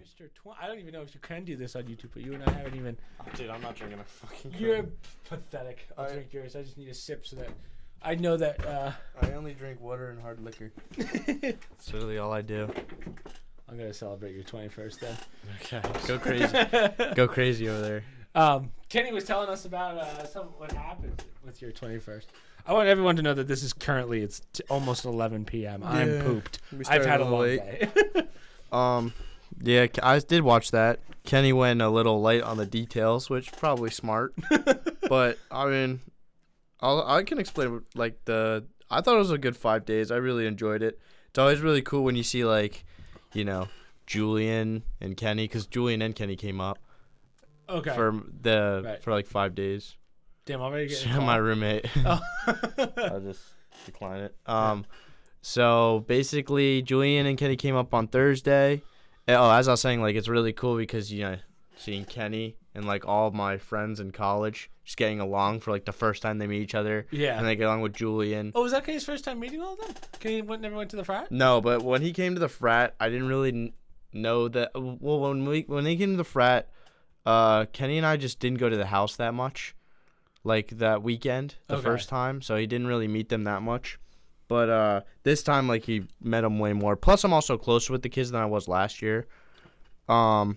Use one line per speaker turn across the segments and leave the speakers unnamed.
Mr. I don't even know if you can do this on YouTube, but you and I haven't even.
Dude, I'm not drinking a fucking.
You're pathetic. I'll drink yours. I just need a sip so that I know that.
I only drink water and hard liquor. That's literally all I do.
I'm gonna celebrate your 21st then.
Okay, go crazy. Go crazy over there.
Kenny was telling us about what happened with your 21st. I want everyone to know that this is currently it's almost 11 p.m. Yeah. I'm pooped. I've had a long day.
Yeah, I did watch that. Kenny went a little light on the details, which probably smart. But I mean, I can explain like I thought it was a good 5 days. I really enjoyed it. It's always really cool when you see like, you know, Julian and Kenny, because Julian and Kenny came up.
Okay.
For like 5 days.
Damn, I'm already getting
my roommate. Oh. I'll just decline it. So basically, Julian and Kenny came up on Thursday. Oh, as I was saying, like it's really cool because you know, seeing Kenny and like all of my friends in college just getting along for like the first time they meet each other. Yeah. And they get along with Julian.
Oh, was that Kenny's first time meeting all of them? Kenny never went to the frat?
No, but when he came to the frat, I didn't really know that. Well, when he came to the frat, Kenny and I just didn't go to the house that much, like that weekend, the first time. So he didn't really meet them that much. But this time, like, he met them way more. Plus, I'm also closer with the kids than I was last year. So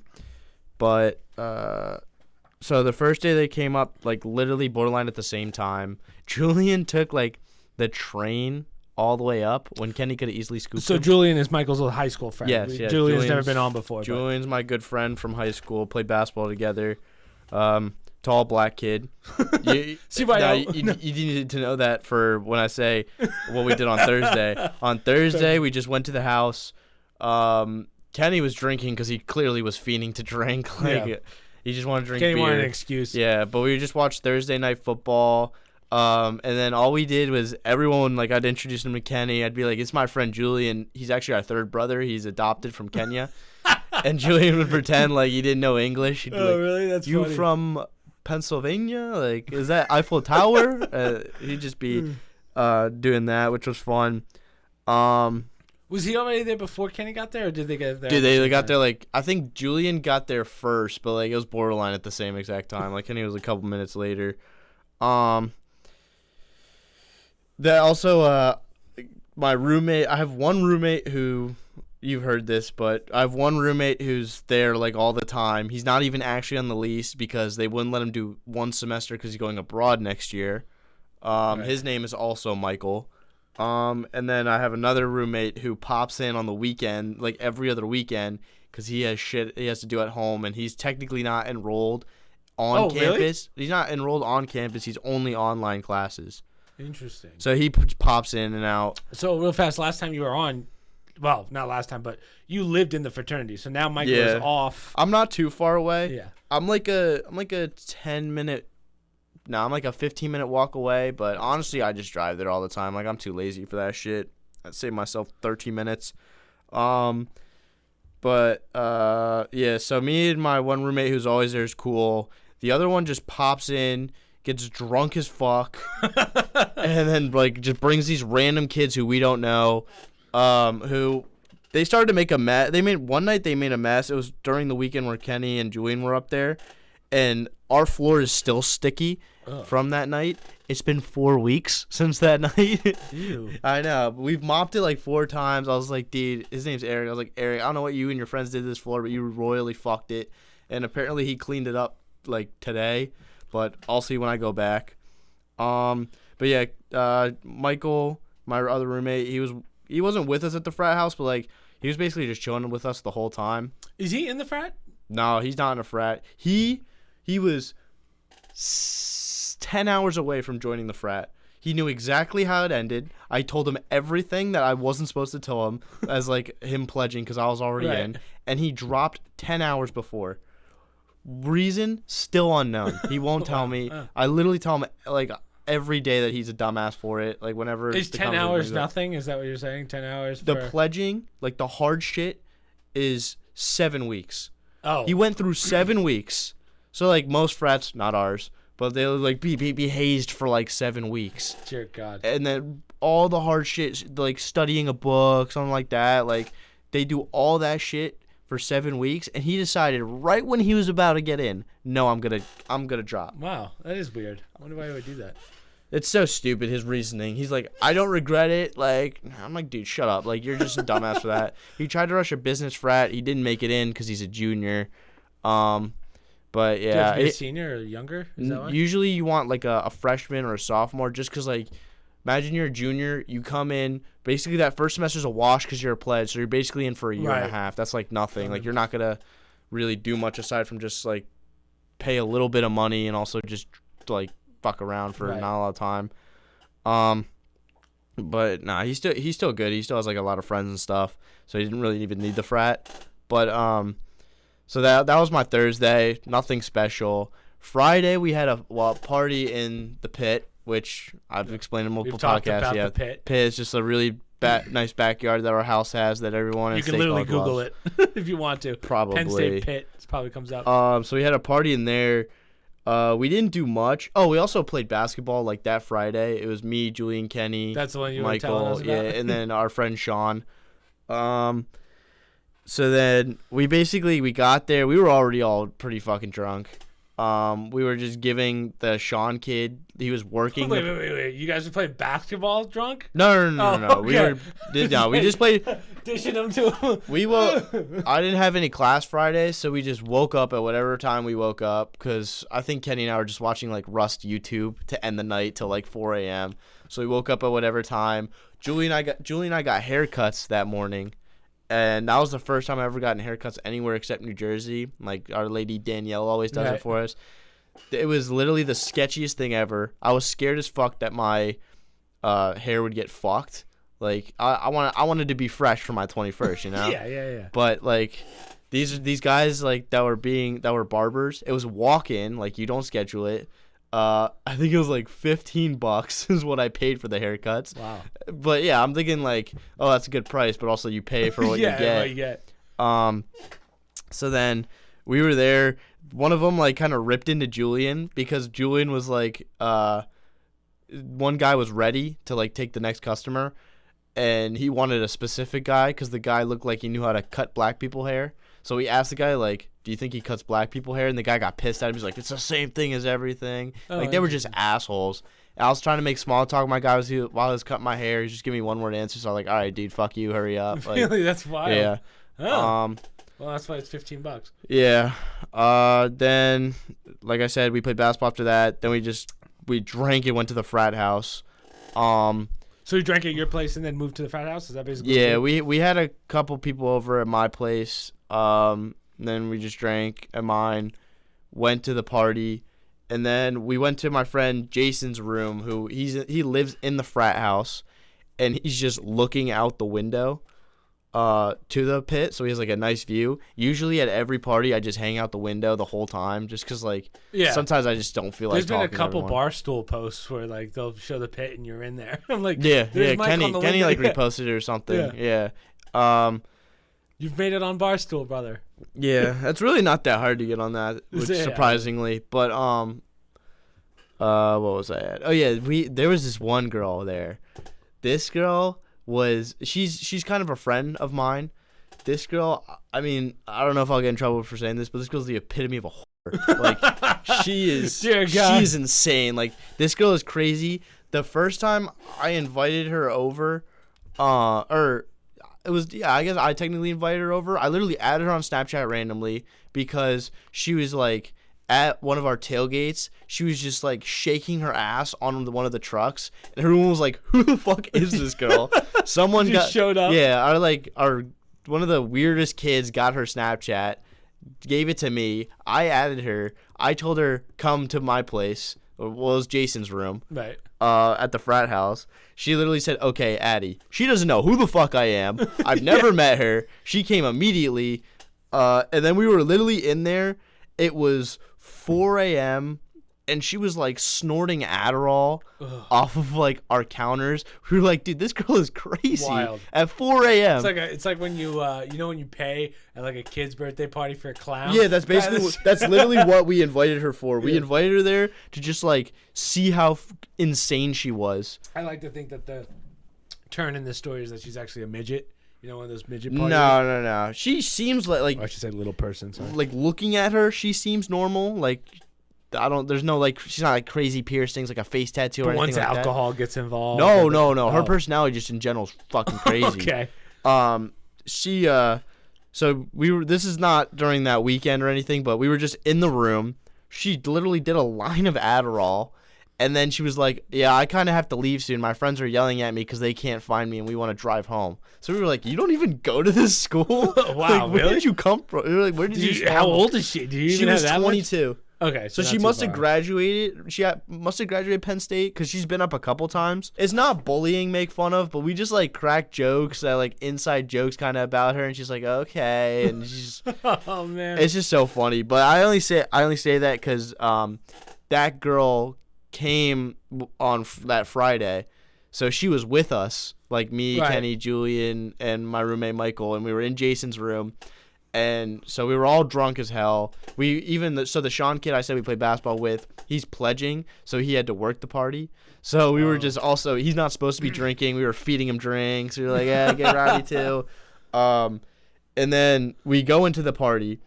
the first day they came up, like, literally borderline at the same time. Julian took, like, the train all the way up when Kenny could have easily scooped him.
Julian is Michael's old high school friend.
Yes,
Julian's never been on before.
Julian's my good friend from high school. Played basketball together. Tall black kid. You needed to know that for when I say what we did on Thursday. On Thursday, we just went to the house. Kenny was drinking because he clearly was fiending to drink. He just wanted to drink beer.
Kenny wanted an excuse.
Yeah, but we just watched Thursday Night Football. And then all we did was everyone, like, I'd introduce him to Kenny. I'd be like, it's my friend Julian. He's actually our third brother. He's adopted from Kenya. And Julian would pretend like he didn't know English. He'd be like,
really? That's
you
funny.
From Pennsylvania? Like, is that Eiffel Tower? He'd just be doing that, which was fun.
Was he already there before Kenny got there, or did they get there?
Dude, they got there, like, I think Julian got there first, but, like, it was borderline at the same exact time. Like, Kenny was a couple minutes later. That also, my roommate, I have one roommate who, you've heard this, but I have one roommate who's there, like, all the time. He's not even actually on the lease because they wouldn't let him do one semester because he's going abroad next year. Right. His name is also Michael. And then I have another roommate who pops in on the weekend, like every other weekend, because he has shit he has to do at home, and he's technically not enrolled on campus. Really? He's not enrolled on campus. He's only online classes.
Interesting.
So he pops in and out.
So real fast, last time you were on, well, not last time, but you lived in the fraternity. So now Michael is off.
I'm not too far away.
Yeah.
I'm like a 10-minute. No, I'm like a 15-minute walk away. But honestly, I just drive there all the time. Like, I'm too lazy for that shit. I'd save myself 13 minutes. Yeah. So me and my one roommate who's always there is cool. The other one just pops in, gets drunk as fuck, and then, like, just brings these random kids who we don't know, who they started to make a mess. One night they made a mess. It was during the weekend where Kenny and Julian were up there, and our floor is still sticky from that night. It's been 4 weeks since that night.
Ew.
I know. We've mopped it like 4 times. I was like, dude, his name's Eric. I was like, Eric, I don't know what you and your friends did to this floor, but you royally fucked it. And apparently he cleaned it up like today, but I'll see when I go back. But yeah, Michael, my other roommate, he wasn't with us at the frat house, but like he was basically just chilling with us the whole time.
Is he in the frat?
No, he's not in a frat. He was 10 hours away from joining the frat. He knew exactly how it ended. I told him everything that I wasn't supposed to tell him as like him pledging because I was already in, and he dropped 10 hours before. Reason still unknown. He won't tell me. I literally tell him like every day that he's a dumbass for it. Like whenever
is 10 hours nothing? Is that what you're saying? 10 hours.
The pledging, like the hard shit, is 7 weeks.
Oh,
he went through 7 weeks. So like most frats, not ours, but they'll like be hazed for like 7 weeks.
Dear God.
And then all the hard shit, like studying a book, something like that. Like they do all that shit for 7 weeks, and he decided right when he was about to get in, no, I'm gonna drop.
Wow, that is weird. I wonder why he would do that.
It's so stupid, his reasoning. He's like, I don't regret it. Like, I'm like, dude, shut up. Like, you're just a dumbass for that. He tried to rush a business frat. He didn't make it in because he's a junior. But yeah.
Do you have to be a senior or younger? Is that why?
Usually you want like a freshman or a sophomore just because, like, imagine you're a junior. You come in. Basically, that first semester's a wash because you're a pledge. So you're basically in for a year and a half. That's like nothing. Like, you're not going to really do much aside from just, like, pay a little bit of money and also just, like, fuck around for not a lot of time. But nah, he's still good. He still has like a lot of friends and stuff, so he didn't really even need the frat. But so that was my Thursday. Nothing special. Friday we had a party in the pit, which I've explained in multiple podcasts.
The pit.
Pit is just a really nice backyard that our house has that everyone.
You can literally Google
loves.
it if you want to.
Probably.
Penn State Pit probably comes up.
So we had a party in there. We didn't do much. Oh, we also played basketball like that Friday. It was me, Julian, Kenny.
That's the one you
Michael,
were telling us about?
and then our friend Sean. So then we got there. We were already all pretty fucking drunk. We were just giving the Sean kid. He was working.
Wait. You guys were playing basketball drunk?
No.
Okay.
We just played.
Dishing them to him.
I didn't have any class Friday, so we just woke up at whatever time we woke up. Because I think Kenny and I were just watching like Rust YouTube to end the night till like 4 a.m. So we woke up at whatever time. Julie and I got haircuts that morning. And that was the first time I ever gotten haircuts anywhere except New Jersey. Like, our lady Danielle always does it for us. It was literally the sketchiest thing ever. I was scared as fuck that my hair would get fucked. Like, I wanted to be fresh for my 21st, you know?
Yeah.
But, like, these guys, like, that were barbers, it was walk-in. Like, you don't schedule it. I think it was like $15 is what I paid for the haircuts.
Wow.
But yeah, I'm thinking like, oh, that's a good price, but also you pay for what you get.
What you get.
So then we were there. One of them like kind of ripped into Julian because Julian was like, one guy was ready to like take the next customer, and he wanted a specific guy because the guy looked like he knew how to cut black people hair. So we asked the guy, like, do you think he cuts black people hair? And the guy got pissed at him. He's like, it's the same thing as everything. Like, they were just assholes. And I was trying to make small talk with my guy while he was cutting my hair. He's just giving me one-word answers. So I was like, all right, dude, fuck you. Hurry up. Like,
really? That's wild.
Yeah.
Oh. Well, that's why it's $15.
Yeah. Then, like I said, we played basketball after that. Then we drank and went to the frat house.
So you drank at your place and then moved to the frat house? Is that basically
Yeah, we had a couple people over at my place. Then we just drank at mine, went to the party, and then we went to my friend Jason's room, who he lives in the frat house, and he's just looking out the window to the pit, so he has like a nice view. Usually at every party, I just hang out the window the whole time, just because like sometimes I just don't feel like talking to everyone.
There's been a couple Barstool posts where like they'll show the pit and you're in there. I'm like,
yeah. Kenny like reposted it or something. Yeah.
You've made it on Barstool, brother.
Yeah, it's really not that hard to get on that, which surprisingly. But what was I at? Oh yeah, there was this one girl there. This girl she's kind of a friend of mine. This girl, I mean, I don't know if I'll get in trouble for saying this, but this girl's the epitome of a whore. Like, she is, she's insane. Like, this girl is crazy. The first time I invited her over, I guess I technically invited her over. I literally added her on Snapchat randomly because she was like at one of our tailgates. She was just like shaking her ass on one of the trucks, and everyone was like, "Who the fuck is this girl?" Someone
showed up.
Yeah, our one of the weirdest kids got her Snapchat, gave it to me. I added her. I told her come to my place. Well, it was Jason's room.
Right.
At the frat house. She literally said, okay, Addie. She doesn't know who the fuck I am. I've never met her. She came immediately. And then we were literally in there. It was 4 a.m. and she was like snorting Adderall off of like our counters. We were like, dude, this girl is crazy.
Wild.
At 4 a.m.
It's like when you when you pay at like a kid's birthday party for a clown.
Yeah, that's basically that's literally what we invited her for. We invited her there to just like see how insane she was.
I like to think that the turn in this story is that she's actually a midget. You know, one of those midget parties?
No. She seems like
I should say little person. Sorry.
Like looking at her, she seems normal. Like there's no like she's not like crazy piercings, like a face tattoo or anything like that.
Once alcohol gets involved.
No. Her personality just in general is fucking crazy.
Okay.
She so this is not during that weekend or anything, but we were just in the room. She literally did a line of Adderall. And then she was like, yeah, I kind of have to leave soon. My friends are yelling at me because they can't find me and we want to drive home. So we were like, you don't even go to this school?
Wow,
like, where
really?
did you come from? We were like, where did you
How old is she? Do you
she
even
was
have that
22.
Much? Okay.
So she must have graduated. She must have graduated Penn State because she's been up a couple times. It's not bullying, make fun of, but we just like crack jokes, like inside jokes kind of about her. And she's like, okay. And she's,
oh, man.
It's just so funny. But I only say that because that girl came on that Friday, so she was with us, like me, right. Kenny, Julian, and my roommate Michael, and we were in Jason's room, and so we were all drunk as hell. The Sean kid I said we played basketball with, he's pledging, so he had to work the party. So we were just also, he's not supposed to be drinking. We were feeding him drinks. We were like, yeah, get rowdy too. And then we go into the party.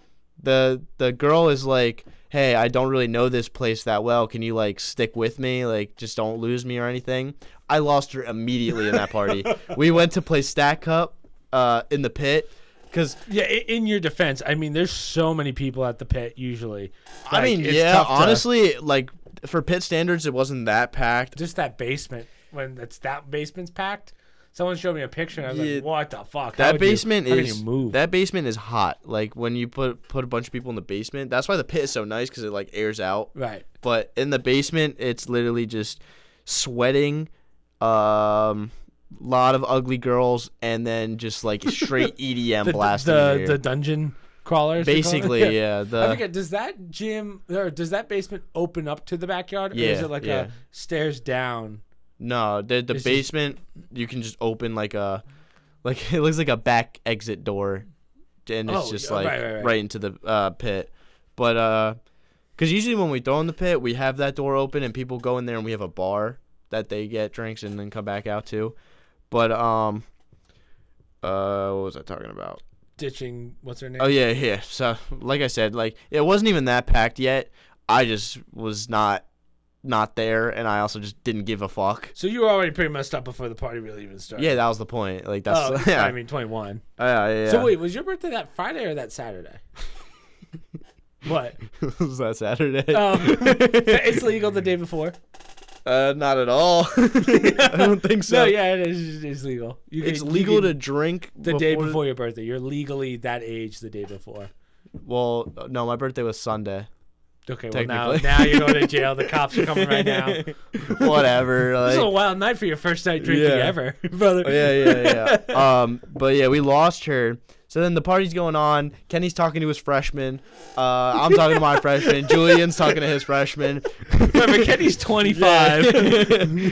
The girl is like, hey, I don't really know this place that well. Can you, like, stick with me? Like, just don't lose me or anything. I lost her immediately in that party. We went to play Stack Cup in the pit.
Yeah, in your defense, I mean, there's so many people at the pit usually.
Like, I mean, yeah, honestly, like, for pit standards, it wasn't that packed.
Just that basement, when that basement's packed. Someone showed me a picture, and I was like, what the fuck?
That basement is hot. Like, when you put a bunch of people in the basement, that's why the pit is so nice, because it, like, airs out.
Right.
But in the basement, it's literally just sweating, lot of ugly girls, and then just, like, straight EDM blasting
the dungeon crawlers?
Basically, yeah.
I forget, does that basement open up to the backyard?
Yeah,
or is it like a stairs down?
No, the basement, you can just open it looks like a back exit door, and it's just right into the pit. But because usually when we throw in the pit, we have that door open and people go in there and we have a bar that they get drinks and then come back out to. But what was I talking about?
Ditching, what's her name?
Oh yeah. So like I said, like it wasn't even that packed yet. I just was not there, and I also just didn't give a fuck.
So you were already pretty messed up before the party really even started.
Yeah, that was the point. Like that's.
Yeah. I mean, 21.
Yeah.
So wait, was your birthday that Friday or that Saturday? What?
Was that Saturday?
It's legal the day before.
Not at all. I don't think so.
No, yeah, it is. It's legal.
It's legal to drink
the day before your birthday. You're legally that age the day before.
Well, no, my birthday was Sunday.
Okay, well now you're going to jail. The cops are coming right now.
Whatever.
This is a wild night for your first night drinking ever, brother.
Oh, yeah. But yeah, we lost her. So then the party's going on. Kenny's talking to his freshman. I'm talking to my freshman. Julian's talking to his freshman.
Remember, Kenny's 25.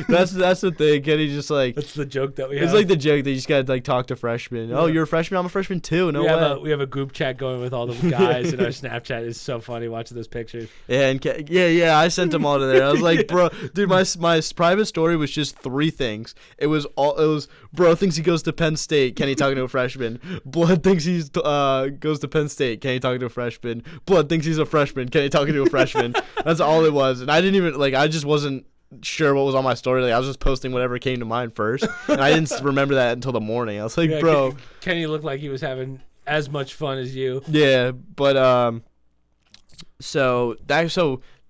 That's the thing. Kenny's just like.
That's the joke that we have.
It's like the joke that you just gotta like talk to freshmen. Yeah. Oh, you're a freshman. I'm a freshman too. No way.
We have a group chat going with all the guys in our Snapchat. It's so funny watching those pictures.
Yeah, and I sent them all to there. I was like, bro, dude, my private story was just 3 things. It was bro thinks he goes to Penn State. Kenny talking to a freshman. Blood thinks he goes to Penn State. Kenny talking to a freshman. Blood thinks he's a freshman. Kenny talking to a freshman. That's all it was. And I didn't even I just wasn't sure what was on my story. Like, I was just posting whatever came to mind first, and I didn't remember that until the morning. I was like, bro,
Kenny looked like he was having as much fun as you.
Yeah, but so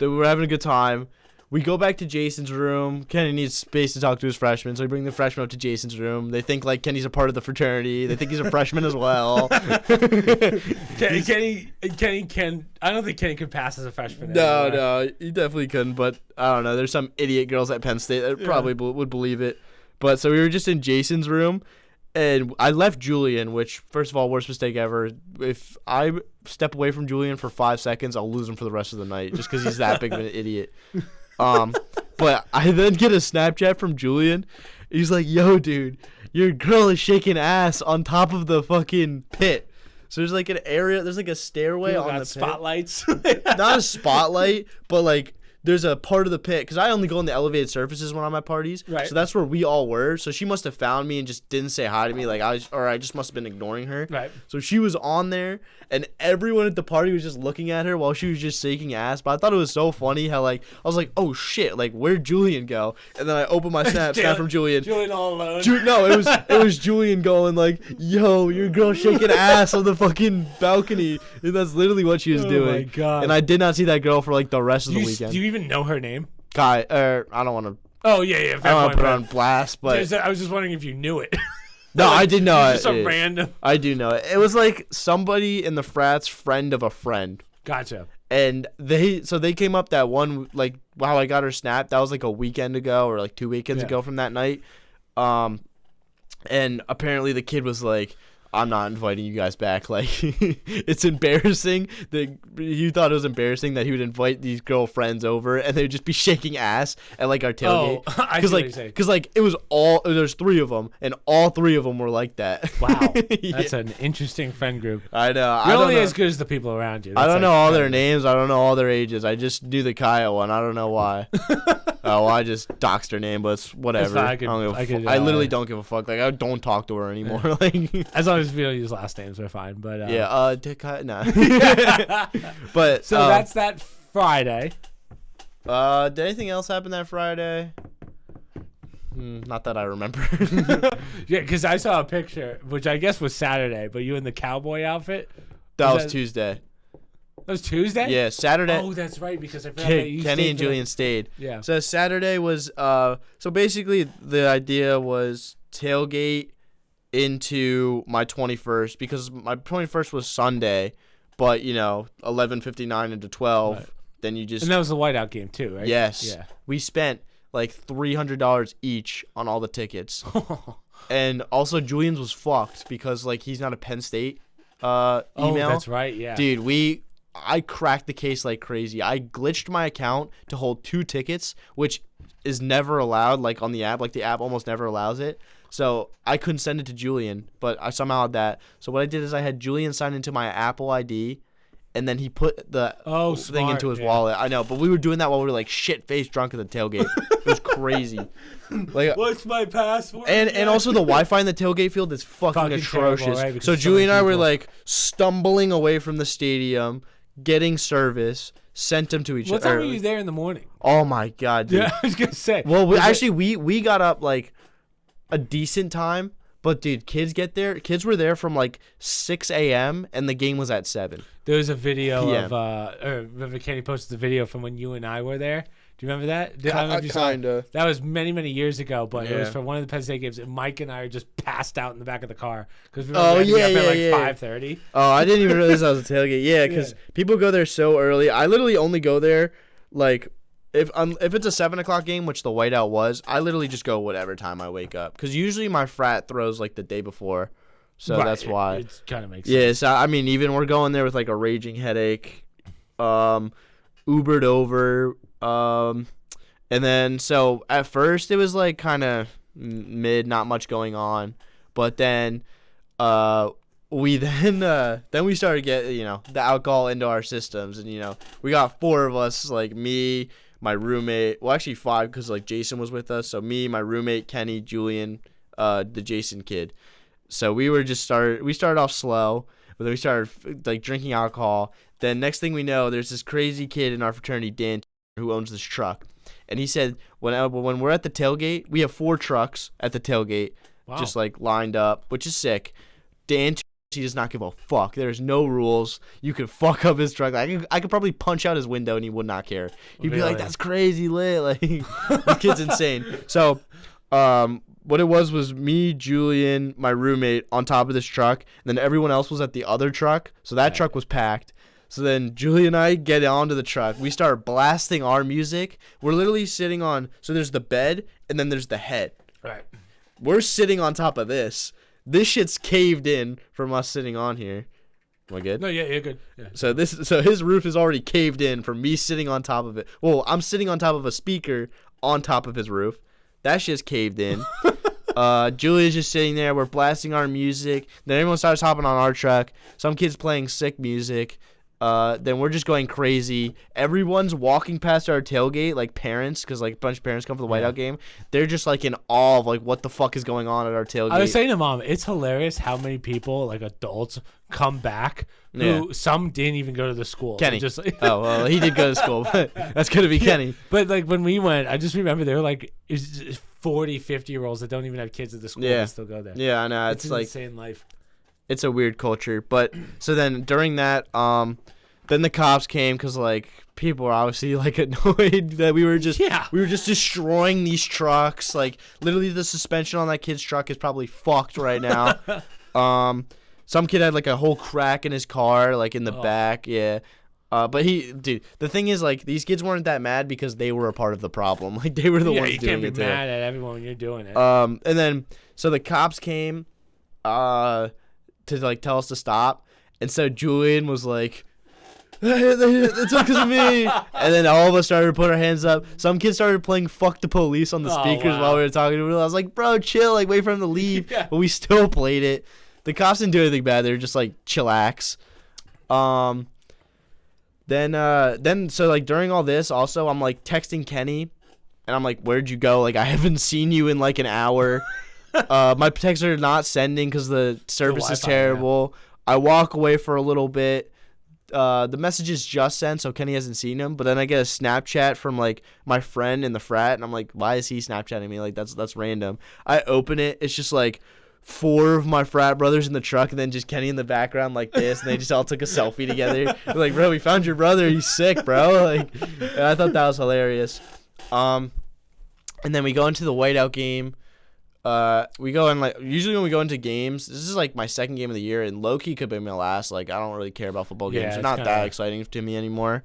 we're having a good time. We go back to Jason's room. Kenny needs space to talk to his freshmen, so we bring the freshmen up to Jason's room. They think like Kenny's a part of the fraternity. They think he's a freshman as well.
Kenny can. I don't think Kenny could pass as a freshman.
No, he definitely couldn't. But I don't know. There's some idiot girls at Penn State that probably would believe it. But so we were just in Jason's room, and I left Julian. Which, first of all, worst mistake ever. If I step away from Julian for 5 seconds, I'll lose him for the rest of the night, just because he's that big of an idiot. But I then get a Snapchat from Julian. He's like, yo, dude, your girl is shaking ass on top of the fucking pit. So there's like an area, there's like a stairway on the pit.
Spotlights.
Not a spotlight, but like there's a part of the pit because I only go on the elevated surfaces when I'm at parties.
Right.
So that's where we all were. So she must have found me and just didn't say hi to me. Like I just must have been ignoring her.
Right.
So she was on there, and everyone at the party was just looking at her while she was just shaking ass. But I thought it was so funny how like I was like, oh shit, like where'd Julian go? And then I opened my snap from Julian.
Julian all alone.
No, it was Julian going like, yo, your girl shaking ass on the fucking balcony. And that's literally what she was doing.
Oh my god.
And I did not see that girl for like the rest of the weekend.
Do you even know her name?
I don't want to.
Oh yeah.
I don't want to put her on blast, but
I was just wondering if you knew it.
no,
like,
I did know it.
Just a random.
I do know it. It was like somebody in the frat's friend of a friend.
Gotcha.
And they came up that one, like, wow, I got her snap. That was like a weekend ago or like 2 weekends ago from that night. And apparently the kid was like, I'm not inviting you guys back. Like, it's embarrassing that you thought it was embarrassing that he would invite these girlfriends over and they would just be shaking ass at like our tailgate.
Oh, I see what you're saying.
Because like it was there's 3 of them and all 3 of them were like that.
Wow,
Yeah.
that's an interesting friend group.
I know.
You're only as good as the people around you.
I don't know all their names. I don't know all their ages. I just knew the Kyle one. I don't know why. Oh, I just doxed her name, but it's whatever.
Fine.
I literally don't give a fuck. Like I don't talk to her anymore.
Yeah.
Like
as long as we don't use last names, we're fine. But
nah. But
so that's that Friday.
Did anything else happen that Friday? Not that I remember.
Yeah, because I saw a picture, which I guess was Saturday, but you in the cowboy outfit.
That was Tuesday.
That was Tuesday?
Yeah, Saturday.
Oh, that's right, because I forgot that you
Kenny and Julian stayed.
Yeah.
So Saturday was so basically the idea was tailgate into my 21st because my 21st was Sunday, but 11:59 into 12. Right. Then you just
and that was the whiteout game too, right?
Yes.
Yeah.
We spent like $300 each on all the tickets, and also Julian's was fucked because like he's not a Penn State email.
Oh, that's right. Yeah.
Dude, I cracked the case like crazy. I glitched my account to hold 2 tickets, which is never allowed, like on the app. Like the app almost never allows it. So I couldn't send it to Julian, but I somehow had that. So what I did is I had Julian sign into my Apple ID, and then he put the thing into his wallet. I know, but we were doing that while we were like shit-faced drunk at the tailgate. It was crazy. Like,
what's my password?
And also the Wi-Fi in the tailgate field is fucking atrocious.
Terrible, right?
So Julie and I were like stumbling away from the stadium, getting service, sent them to each other.
What time were you there in the morning?
Oh my god, dude.
Yeah, I was gonna say.
Well, we got up like a decent time, but dude, kids were there from like 6 a.m. and the game was at 7.
There was a video of remember Kenny posted the video from when you and I were there. Do you remember that?
Kinda.
That was many, many years ago, but it was for one of the Penn State games. And Mike and I are just passed out in the back of the car because we were up at like 5:30.
Oh, I didn't even realize that was a tailgate. Yeah, because people go there so early. I literally only go there like if it's a 7 o'clock game, which the whiteout was. I literally just go whatever time I wake up because usually my frat throws like the day before, so that's why.
It kind of makes
sense.
Yeah,
so I mean, even we're going there with like a raging headache, Ubered over. And then so at first it was like kind of mid, not much going on, but then we started getting the alcohol into our systems, and we got 4 of us, like me, my roommate, well actually 5 because like Jason was with us, so me, my roommate Kenny, Julian, the Jason kid. So we started off slow, but then we started like drinking alcohol. Then next thing we know, there's this crazy kid in our fraternity, Dan, who owns this truck, and he said when we're at the tailgate, we have 4 trucks at the tailgate, just like lined up, which is sick. Dan, he does not give a fuck. There's no rules. You could fuck up his truck. I could probably punch out his window and he would not care. He'd be like, "That's crazy lit." Like the kid's insane. So, what it was me, Julian, my roommate on top of this truck, and then everyone else was at the other truck. So that truck was packed. So then Julie and I get onto the truck. We start blasting our music. We're literally sitting on, so there's the bed and then there's the head.
Right.
We're sitting on top of this. This shit's caved in from us sitting on here. Am I good?
No, yeah, you're good. Yeah.
So his roof is already caved in from me sitting on top of it. Well, I'm sitting on top of a speaker on top of his roof. That shit's caved in. Julia's just sitting there. We're blasting our music. Then everyone starts hopping on our truck. Some kids playing sick music. Then we're just going crazy. Everyone's walking past our tailgate, like parents, because like a bunch of parents come for the whiteout game. They're just like in awe of like what the fuck is going on at our tailgate.
I was saying to Mom, it's hilarious how many people, like adults, come back who some didn't even go to the school.
Kenny.
Just like
Oh, well, he did go to school, but that's gonna be Kenny.
But like when we went, I just remember they were like 40, 50-year-olds that don't even have kids at the school that still go there.
Yeah, I know.
It's
like
insane life.
It's a weird culture. But so then during that, then the cops came because like people were obviously like annoyed that we were just destroying these trucks. Like literally the suspension on that kid's truck is probably fucked right now. Some kid had like a whole crack in his car, like in the back. Yeah. But the thing is, like, these kids weren't that mad because they were a part of the problem. Like, they were the ones doing it.
You can't be mad at everyone when you're doing it.
And then, so the cops came, to, like, tell us to stop. And so Julian was like, it's because of me. And then all of us started to put our hands up. Some kids started playing Fuck the Police on the speakers while we were talking to him. I was like, bro, chill. Like, wait for him to leave. But we still played it. The cops didn't do anything bad. They were just, like, chillax. Then so like during all this also I'm like texting Kenny and I'm like, where'd you go? Like I haven't seen you in like an hour. My texts are not sending because the service is terrible. I walk away for a little bit. The message is just sent, so Kenny hasn't seen him. But then I get a Snapchat from like my friend in the frat, and I'm like, why is he Snapchatting me? Like that's random. I open it. It's just like 4 of my frat brothers in the truck, and then just Kenny in the background like this, and they just all took a selfie together. We're like, bro, we found your brother. He's sick, bro. Like, and I thought that was hilarious. And then we go into the whiteout game. We go in like usually when we go into games. This is like my second game of the year, and low key could be my last. Like I don't really care about football games. They're not that exciting to me anymore.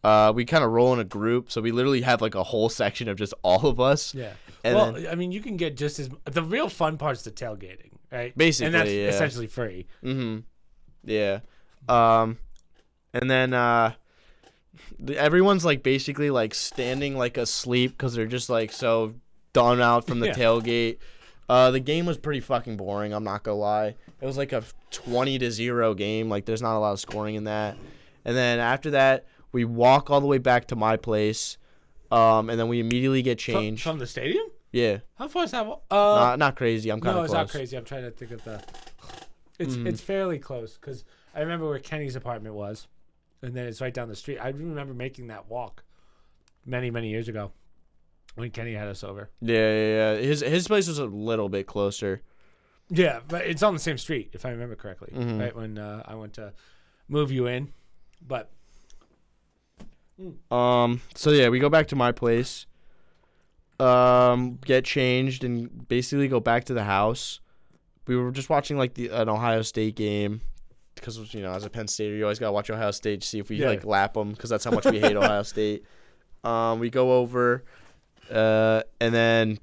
We kind of roll in a group, so we literally have like a whole section of just all of us.
Yeah. And I mean, you can get just as the real fun part's the tailgating, right?
Basically,
and that's essentially free.
Mm-hmm. Yeah. And then everyone's like basically like standing like asleep because they're just like so done out from the tailgate. The game was pretty fucking boring. I'm not gonna lie. It was like a 20-0 game. Like there's not a lot of scoring in that. And then after that, we walk all the way back to my place. And then we immediately get changed.
From the stadium?
Yeah.
How far is that?
Not crazy. I'm kind of close.
No, it's not crazy. I'm trying to think of the... It's fairly close because I remember where Kenny's apartment was, and then it's right down the street. I remember making that walk many, many years ago when Kenny had us over.
Yeah. His place was a little bit closer.
Yeah, but it's on the same street, if I remember correctly, right when I went to move you in. But...
So yeah, we go back to my place, get changed, and basically go back to the house. We were just watching like an Ohio State game because as a Penn Stater, you always gotta watch Ohio State to see if we like lap them because that's how much we hate Ohio State. We go over, and then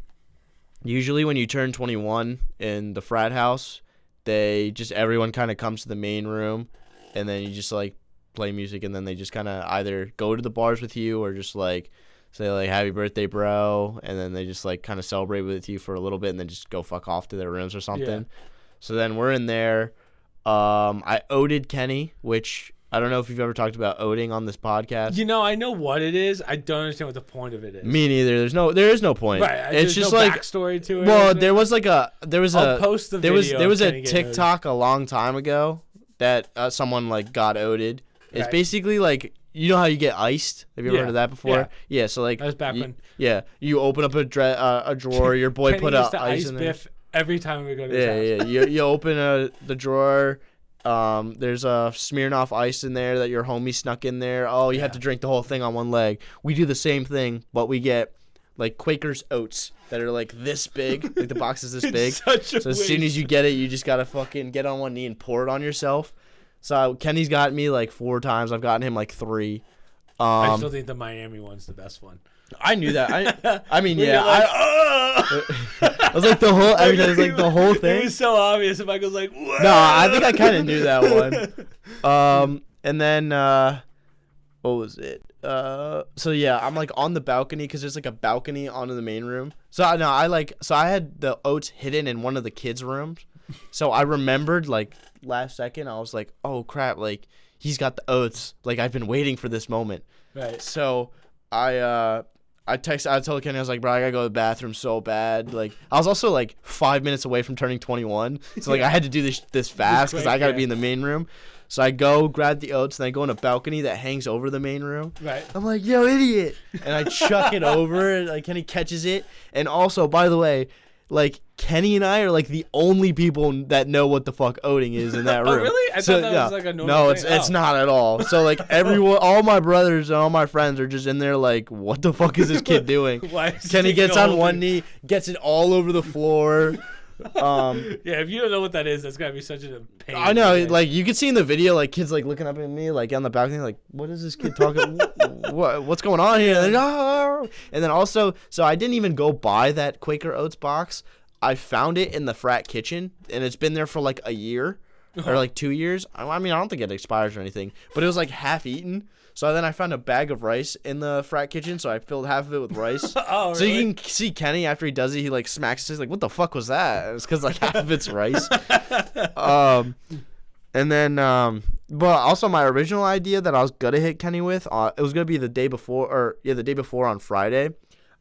usually when you turn 21 in the frat house, everyone kind of comes to the main room, and then you just like play music, and then they just kind of either go to the bars with you or just like say like happy birthday bro, and then they just like kind of celebrate with you for a little bit and then just go fuck off to their rooms or something. So then we're in there. I oded Kenny, which I don't know if you've ever talked about oding on this podcast.
I know what it is. I don't understand what the point of it is.
Me neither. There is no point.
Right.
It's just
no
like
backstory to it.
Well, there was
I'll post the video.
There was a TikTok a long time ago that someone like got oded. It's basically like, you know how you get iced? Have you ever heard of that before? Yeah, so like...
That was back when...
Yeah, you open up a drawer, your boy put ice in there.
Biff every time we go to his house.
You open the drawer, there's a Smirnoff Ice in there that your homie snuck in there. Oh, you have to drink the whole thing on one leg. We do the same thing, but we get like Quaker's Oats that are like this big. Like the box is this big. So as soon as you get it, you just gotta fucking get on one knee and pour it on yourself. So Kenny's gotten me like 4 times. I've gotten him like 3.
I still think the Miami one's the best one.
I knew that. I mean, yeah. I was like the whole. I mean, it was like the whole thing.
It was so obvious. And Michael's like, whoa.
No, I think I kind of knew that one. And then what was it? So yeah, I'm like on the balcony because there's like a balcony onto the main room. So no, I had the oats hidden in one of the kids' rooms. So I remembered like last second, I was like, oh crap, like he's got the oats. Like, I've been waiting for this moment.
Right.
So I told Kenny, I was like, bro, I gotta go to the bathroom so bad. Like, I was also like 5 minutes away from turning 21. So like I had to do this fast because I gotta be in the main room. So I go grab the oats and I go on a balcony that hangs over the main room.
Right.
I'm like, yo, idiot. And I chuck it over and like Kenny catches it. And also, by the way, like Kenny and I are like the only people that know what the fuck oating is in that room.
Oh, really? I thought that was like a normal
No,
thing.
it's not at all. So like everyone, all my brothers and all my friends are just in there like, what the fuck is this kid doing? Kenny gets on one knee, gets it all over the floor.
Yeah, if you don't know what that is, that's gotta be such a pain.
I know, like you can see in the video, like kids like looking up at me, like on the balcony, like, what is this kid talking? What's going on here? Like, oh. And then also, so I didn't even go buy that Quaker Oats box. I found it in the frat kitchen, and it's been there for like a year or like 2 years. I mean, I don't think it expires or anything, but it was like half eaten. So then I found a bag of rice in the frat kitchen, so I filled half of it with rice.
Oh, really?
So you can see Kenny after he does it, he like smacks it. He's like, "What the fuck was that?" It's because like half of it's rice. And then, but also my original idea that I was gonna hit Kenny with, it was gonna be the day before, the day before on Friday.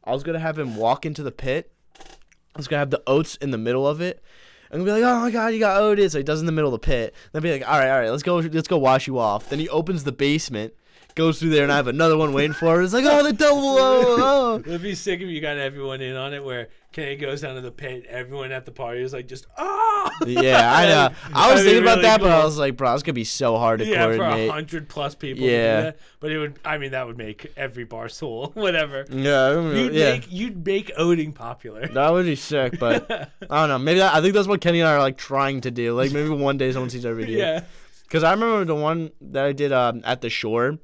I was gonna have him walk into the pit. I was gonna have the oats in the middle of it. I'm gonna be like, oh my god, you got oats. So he does in the middle of the pit. Then I'll be like, all right, let's go wash you off. Then he opens the basement, goes through there, and I have another one waiting for him. It's like, oh, the double, oh.
It'd be sick if you got everyone in on it, where Kenny goes down to the pit, everyone at the party is like, just, oh!
Yeah, I know. I was thinking about
really
that,
cool.
but I was like, bro, it's gonna be so hard to coordinate.
For 100+ people.
Yeah.
To do that. But it would, I mean, that would make every bar soul, whatever.
Yeah,
You'd make oating popular.
that would be sick, but I don't know. Maybe I think that's what Kenny and I are like trying to do. Like maybe one day someone sees our video.
Yeah.
Because I remember the one that I did at the shore.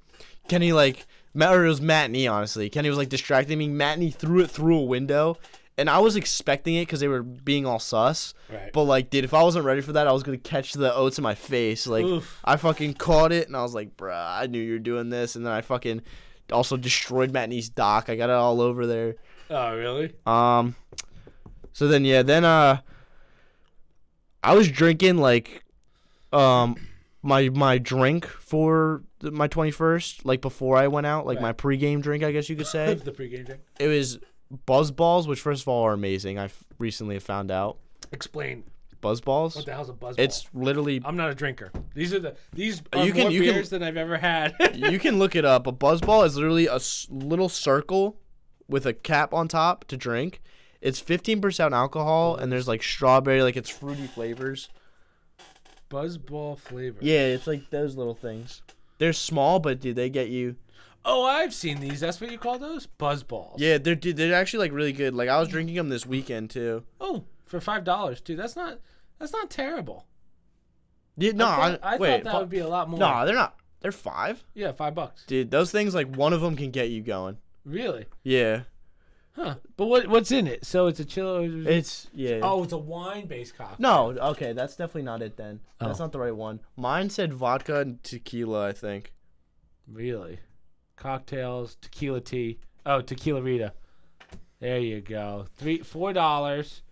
Kenny like, or it was Matt and E, honestly. Kenny was like distracting me. Matt and E threw it through a window. And I was expecting it because they were being all sus.
Right.
But, like, dude, if I wasn't ready for that, I was going to catch the oats in my face. Like,
Oof.
I fucking caught it, and I was like, bruh, I knew you were doing this. And then I fucking also destroyed Matt and E's dock. I got it all over there.
Oh, really?
So then, yeah, then I was drinking, like, my drink for my 21st, like, before I went out. Like,
Right.
my pregame drink, I guess you could say.
The pregame drink.
It was Buzz Balls, which first of all are amazing. I recently have found out.
Explain.
Buzz Balls?
What the hell's a buzz ball?
It's literally.
I'm not a drinker. These are
You can-
more
you can-
beers than I've ever had.
You can look it up. A Buzz Ball is literally a little circle with a cap on top to drink. It's 15% alcohol, and there's like strawberry, like it's fruity flavors.
Buzz ball flavor.
Yeah, it's like those little things. They're small, but dude, they get you.
Oh, I've seen these. That's what you call those? Buzz balls.
Yeah, they're actually like really good. Like I was drinking them this weekend too.
Oh, for $5, dude. That's not terrible.
Yeah, no,
I
wait,
thought that would be a lot more.
No, they're not. They're $5.
Yeah, $5.
Dude, those things, like one of them can get you going.
Really?
Yeah.
Huh. But what's in it? So it's a chill.
It's yeah.
Oh, it's a wine-based cocktail.
No, okay, that's definitely not it then. That's
Oh.
not the right one. Mine said vodka and tequila, I think.
Really? Cocktails, tequila tea. Oh, tequila Rita. There you go. $4.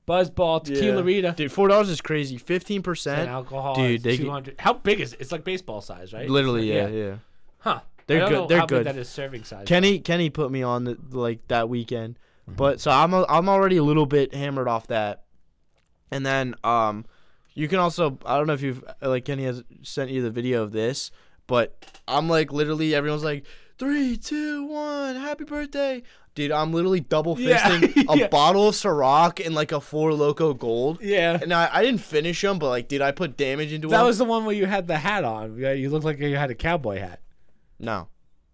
Buzzball, tequila Rita.
Dude, $4 is crazy. 15%.
And alcohol.
Dude,
Dude,
they
200. How big is it? It's like baseball size, right?
literally, yeah.
Huh.
They're
I don't
good.
know
They're
how big
good.
that is serving size.
Kenny put me on like that weekend, but so I'm already a little bit hammered off that, and then you can also, I don't know if you've like Kenny has sent you the video of this, but I'm like literally everyone's like 3, 2, 1, happy birthday. Dude, I'm literally double fisting a bottle of Ciroc and like a Four Loko Gold.
Yeah.
And I didn't finish them, but like, dude, I put damage into them.
That was the one where you had the hat on. Yeah, you looked like you had a cowboy hat.
No.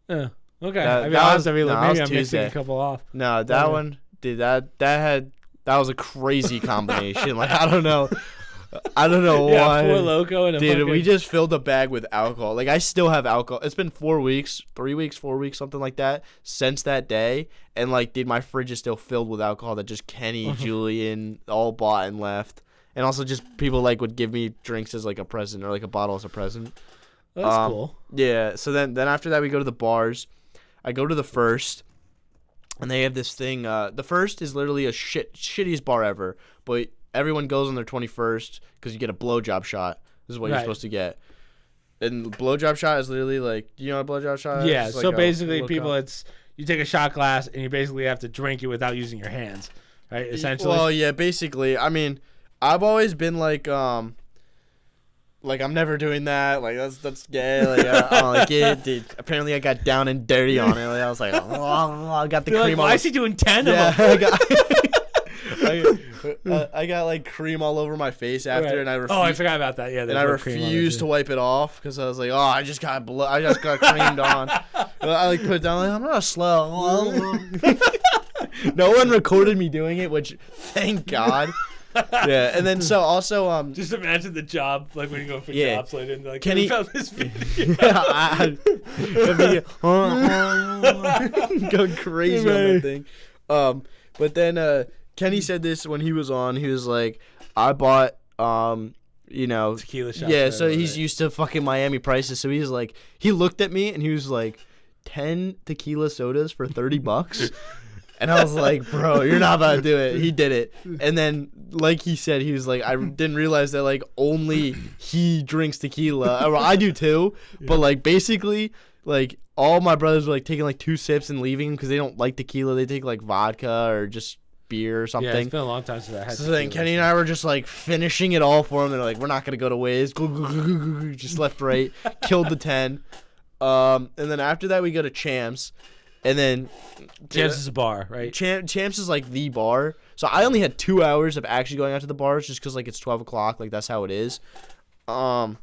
Okay.
That-
I mean,
that
I'll have
was-
to relook.
no, that
Maybe
was
I'm mixing
Tuesday.
a couple off.
No, that one, dude, that was a crazy combination. Like, I don't know
Yeah,
why.
Four Loko and a
Dude,
fucking...
we just filled a bag with alcohol. Like, I still have alcohol. It's been 4 weeks, 3 weeks, 4 weeks, something like that, since that day. And, like, dude, my fridge is still filled with alcohol that just Kenny, Julian, all bought and left. And also just people, like, would give me drinks as, like, a present or, like, a bottle as a present.
That's cool.
Yeah, so then after that, we go to the bars. I go to the First, and they have this thing. The First is literally a shittiest bar ever, but everyone goes on their 21st because you get a blowjob shot. This is what you're
Right.
supposed to get. And blowjob shot is literally like, do you know what a blowjob shot is?
Yeah.
It's
So
like
basically,
look
people,
up.
it's you take a shot glass and you basically have to drink it without using your hands, right? Essentially.
Well, yeah, basically. I mean, I've always been like I'm never doing that. Like that's gay. Like I don't like it, dude. Apparently, I got down and dirty on it. Like, I was like, oh, I got the
You're
cream.
like, why
all
is he doing 10
yeah,
of them?
I got like cream all over my face after,
Right.
and I
I forgot about that. Yeah.
and I refused to wipe it off because I was like, oh, I just got creamed on. I like put it down. Like, I'm not slow. No one recorded me doing it, which thank God. Yeah, and then so also
Just imagine the job, like when you go for
Yeah.
jobs later, and like,
Can
can
he-
you found this video?
Going crazy on that thing. But then Kenny said this when he was on. He was like, I bought
Tequila shots.
yeah, so he's used to fucking Miami prices. So he's like, he looked at me and he was like, 10 tequila sodas for $30. And I was like, bro, you're not about to do it. He did it. And then, like he said, he was like, I didn't realize that, like, only he drinks tequila. Or I do too. Yeah. But, like, basically, like, all my brothers were, like, taking, like, 2 sips and leaving because they don't like tequila. They take, like, vodka or just beer or something.
Yeah, it's been a long time since I had
So then Kenny and I were just, like, finishing it all for him. They're like, we're not going to go to Wiz. Just left, right. Killed the 10. And then after that, we go to Champs. And then
Champs is a bar, right?
Champs is like the bar. So I only had 2 hours of actually going out to the bars just because like it's 12 o'clock. Like that's how it is. I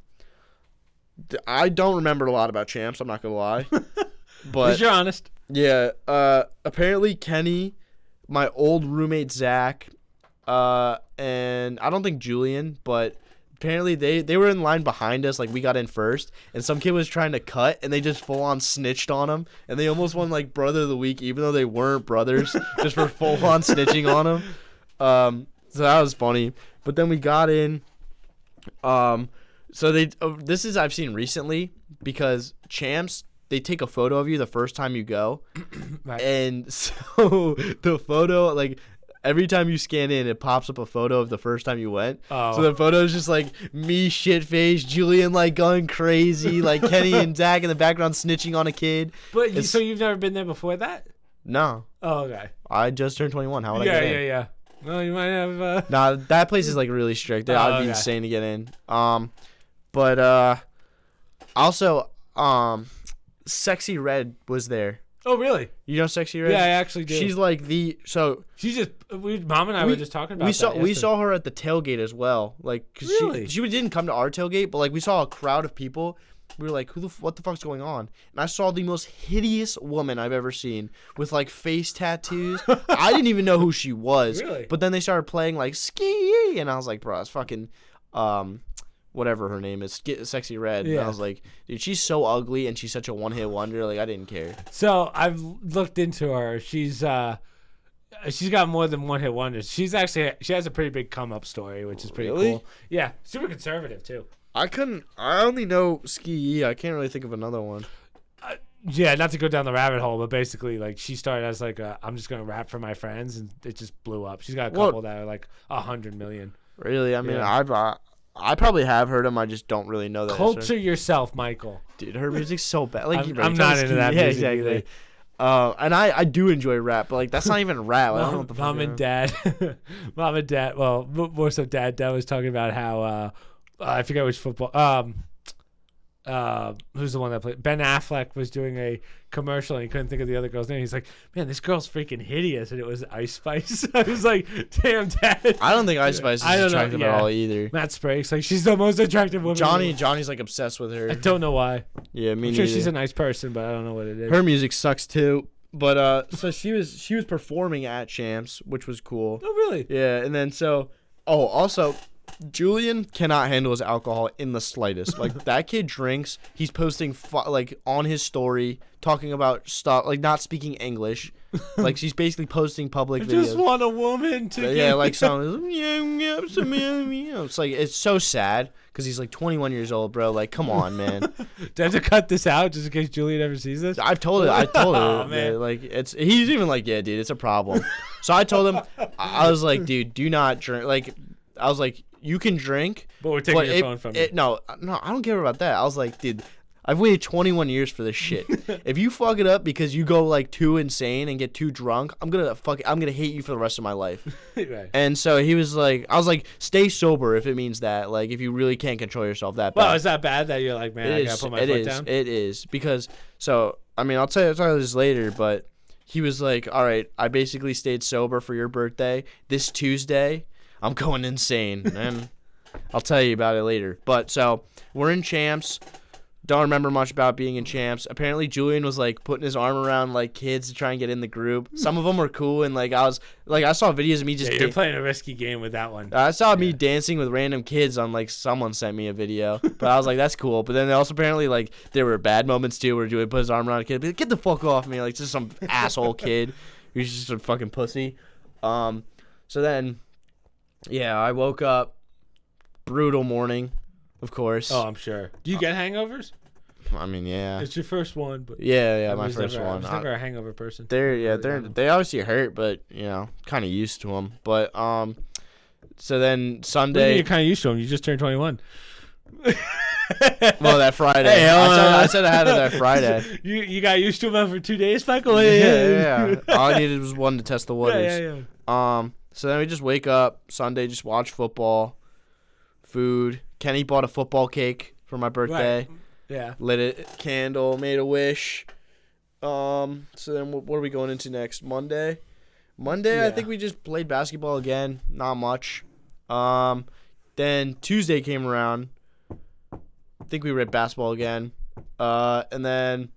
don't remember a lot about Champs. I'm not gonna lie. But
you're honest.
Yeah. Apparently Kenny, my old roommate Zach, and I don't think Julian, but apparently they were in line behind us. Like we got in first, and some kid was trying to cut, and they just full on snitched on him, and they almost won like brother of the week, even though they weren't brothers, just for full on snitching on him. So that was funny. But then we got in. So this is I've seen recently because Champs, they take a photo of you the first time you go,
Right.
and so the photo like. Every time you scan in, it pops up a photo of the first time you went.
Oh.
So the photo is just like me shit-faced, Julian like going crazy, like Kenny and Zach in the background snitching on a kid.
But so you've never been there before that?
No.
Oh, okay.
I just turned 21. How would I get in?
Yeah. Well, you might have.
Nah, that place is like really strict. I'd be insane to get in. But also, Sexy Red was there.
Oh, really?
You know Sexy Red?
Yeah, I actually do.
She's like
She's just. Mom and I were just talking about.
We saw her at the tailgate as well. Like, cause
really?
she didn't come to our tailgate, but like we saw a crowd of people. We were like, what the fuck's going on? And I saw the most hideous woman I've ever seen with like face tattoos. I didn't even know who she was.
Really?
But then they started playing like Ski, and I was like, bro, it's fucking whatever her name is, Sexy Red.
Yeah.
And I was like, dude, she's so ugly and she's such a one-hit wonder. Like, I didn't care.
So I've looked into her. She's got more than one hit wonders. She has a pretty big come up story, which is pretty cool. Yeah, super conservative too.
I only know Ski. I can't really think of another one.
Yeah, not to go down the rabbit hole, but basically, like, she started as like I'm just gonna rap for my friends, and it just blew up. She's got a couple that are like 100 million.
Really? I mean,
Yeah.
I probably have heard him. I just don't really know that.
Culture yourself, Michael.
Dude, her music's so bad. Like,
I'm not into that
yeah,
music
exactly. And I do enjoy rap, but like that's not even rap. I don't know what the fuck.
Mom and Dad. Well, more so Dad. Dad was talking about how I forget which football. Who's the one that played? Ben Affleck was doing a commercial and he couldn't think of the other girl's name. He's like, man, this girl's freaking hideous, and it was Ice Spice. I was like, damn, Dad.
I don't think Ice Spice is attractive at all either.
Matt Sprague's like, she's the most attractive woman.
Johnny's like obsessed with her.
I don't know why.
Yeah, me
I'm
neither.
sure she's a nice person, but I don't know what it is.
Her music sucks too. But so she was performing at Champs, which was cool.
Oh, really?
Yeah, and then also Julian cannot handle his alcohol in the slightest. Like, that kid drinks. He's posting like on his story talking about stuff, like not speaking English. Like, she's basically posting public videos.
I just want a woman to.
Yeah, like some. It's like, it's so sad because he's like 21 years old, bro. Like, come on, man.
Do I have to cut this out just in case Julian ever sees this?
I told her.
Oh, man.
Like, he's even like, yeah, dude, it's a problem. So I told him, I was like, dude, do not drink. Like, I was like, you can drink,
but we're taking your phone from you.
No, I don't care about that. I was like, dude, I've waited 21 years for this shit. If you fuck it up because you go like too insane and get too drunk, I'm gonna hate you for the rest of my life.
Right.
And so he was like, I was like, stay sober if it means that. Like, if you really can't control yourself that bad.
Well, is that bad that you're like, man, I gotta put my foot down?
It is because I mean, I'll tell you this later, but he was like, all right, I basically stayed sober for your birthday. This Tuesday, I'm going insane, and I'll tell you about it later. But so we're in Champs. Don't remember much about being in Champs. Apparently, Julian was like putting his arm around like kids to try and get in the group. Some of them were cool, and like I saw videos of me just.
Yeah, you're playing a risky game with that one.
I saw me dancing with random kids on like someone sent me a video, but I was like, that's cool. But then also apparently like there were bad moments too where Julian put his arm around a kid, be like, get the fuck off me, like just some asshole kid who's just a fucking pussy. So then, yeah, I woke up, brutal morning. Of course.
Oh, I'm sure. Do you get hangovers?
I mean, yeah.
It's your first one, but
yeah, my first one.
I was never a hangover person.
They obviously hurt, but kind of used to them. But so then Sunday.
You're kind of used to them. You just turned 21.
Well, that Friday. Hey, I said I had it that Friday.
You got used to them for 2 days, Michael.
Yeah. All I needed was one to test the waters.
Yeah.
So then we just wake up Sunday, just watch football, food. Kenny bought a football cake for my birthday.
Right. Yeah.
Lit a candle, made a wish. So then what are we going into next? Monday?
Yeah.
I think we just played basketball again. Not much. Then Tuesday came around. I think we were at basketball again. And then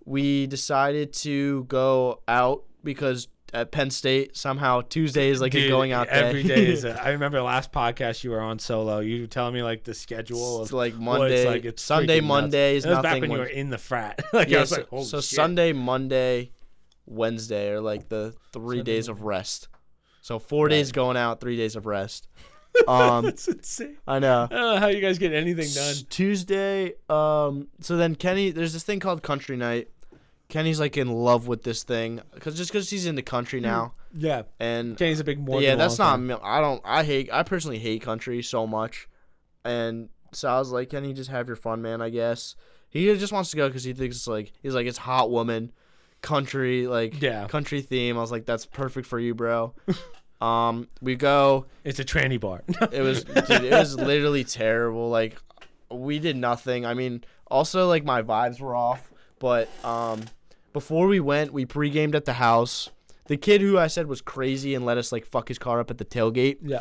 we decided to go out because at Penn State, somehow Tuesday is like a going out day.
Every day is I remember last podcast you were on solo. You were telling me like the schedule of
it's like Monday,
it's
Sunday, Monday is
nothing.
That was
back when you were in the frat. I was like, holy shit.
Sunday, Monday, Wednesday are like the 3 days of rest. So 4 days going out, 3 days of rest.
That's insane.
I know.
I don't know how you guys get anything done.
Tuesday, so then Kenny, there's this thing called Country Night. Kenny's like in love with this thing because he's in the country now.
Yeah,
and
Kenny's a big Morgan.
Yeah, that's not. I personally hate country so much, and so I was like, Kenny, just have your fun, man. I guess he just wants to go because he thinks it's hot woman, country country theme. I was like, that's perfect for you, bro. We go.
It's a tranny bar.
It was literally terrible. Like we did nothing. I mean, also like my vibes were off. But before we went, we pre-gamed at the house. The kid who I said was crazy and let us like fuck his car up at the tailgate.
Yeah.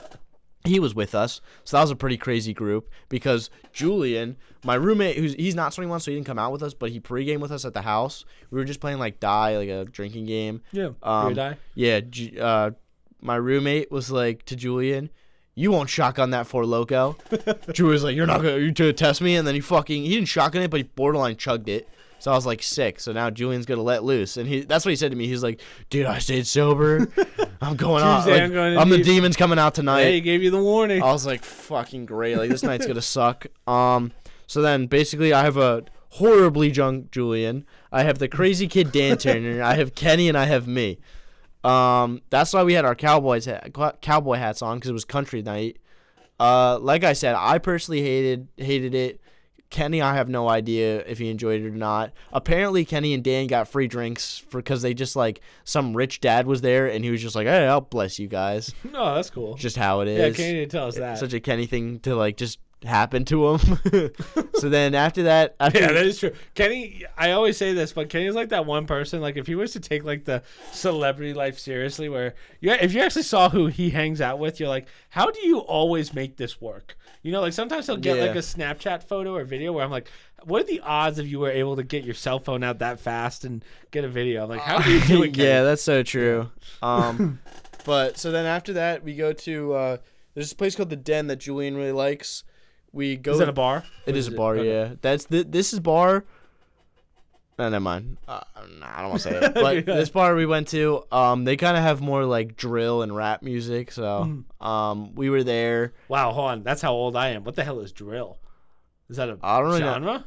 He was with us. So that was a pretty crazy group because Julian, my roommate, he's not 21, so he didn't come out with us, but he pre-gamed with us at the house. We were just playing like Die, like a drinking game.
Yeah. Die?
Yeah. My roommate was like to Julian, you won't shotgun that for Loco. Julian's like, you're going to test me? And then he didn't shotgun it, but he borderline chugged it. So I was like sick. So now Julian's gonna let loose, and that's what he said to me. He's like, "Dude, I stayed sober. I'm going out. Like, I'm the demons coming out tonight."
Yeah, he gave you the warning.
I was like, "Fucking great! Like this night's gonna suck." So then basically, I have a horribly drunk Julian. I have the crazy kid Dan Turner. I have Kenny, and I have me. That's why we had our cowboy hats on because it was country night. Like I said, I personally hated it. Kenny, I have no idea if he enjoyed it or not. Apparently, Kenny and Dan got free drinks because they just like some rich dad was there and he was just like, "Hey, I'll bless you guys."
No, that's cool.
Just how it is.
Yeah, Kenny didn't tell us that.
Such a Kenny thing to like just happen to him. So then after that,
yeah, that is true. Kenny, I always say this, but Kenny's like that one person. Like if he was to take like the celebrity life seriously, where if you actually saw who he hangs out with, you're like, how do you always make this work? You know, like sometimes he'll get like a Snapchat photo or video where I'm like, what are the odds if you were able to get your cell phone out that fast and get a video? I'm like, how do you do it, Kenny?
Yeah, that's so true. But so then after that, we go to there's this place called The Den that Julian really likes. We go.
Is that a bar?
It is a bar, okay. Yeah. This is bar. No, never mind. I don't want to say it. But this bar we went to, they kind of have more like drill and rap music. So, we were there.
Wow, hold on. That's how old I am. What the hell is drill? Is that a
really
genre?
Know.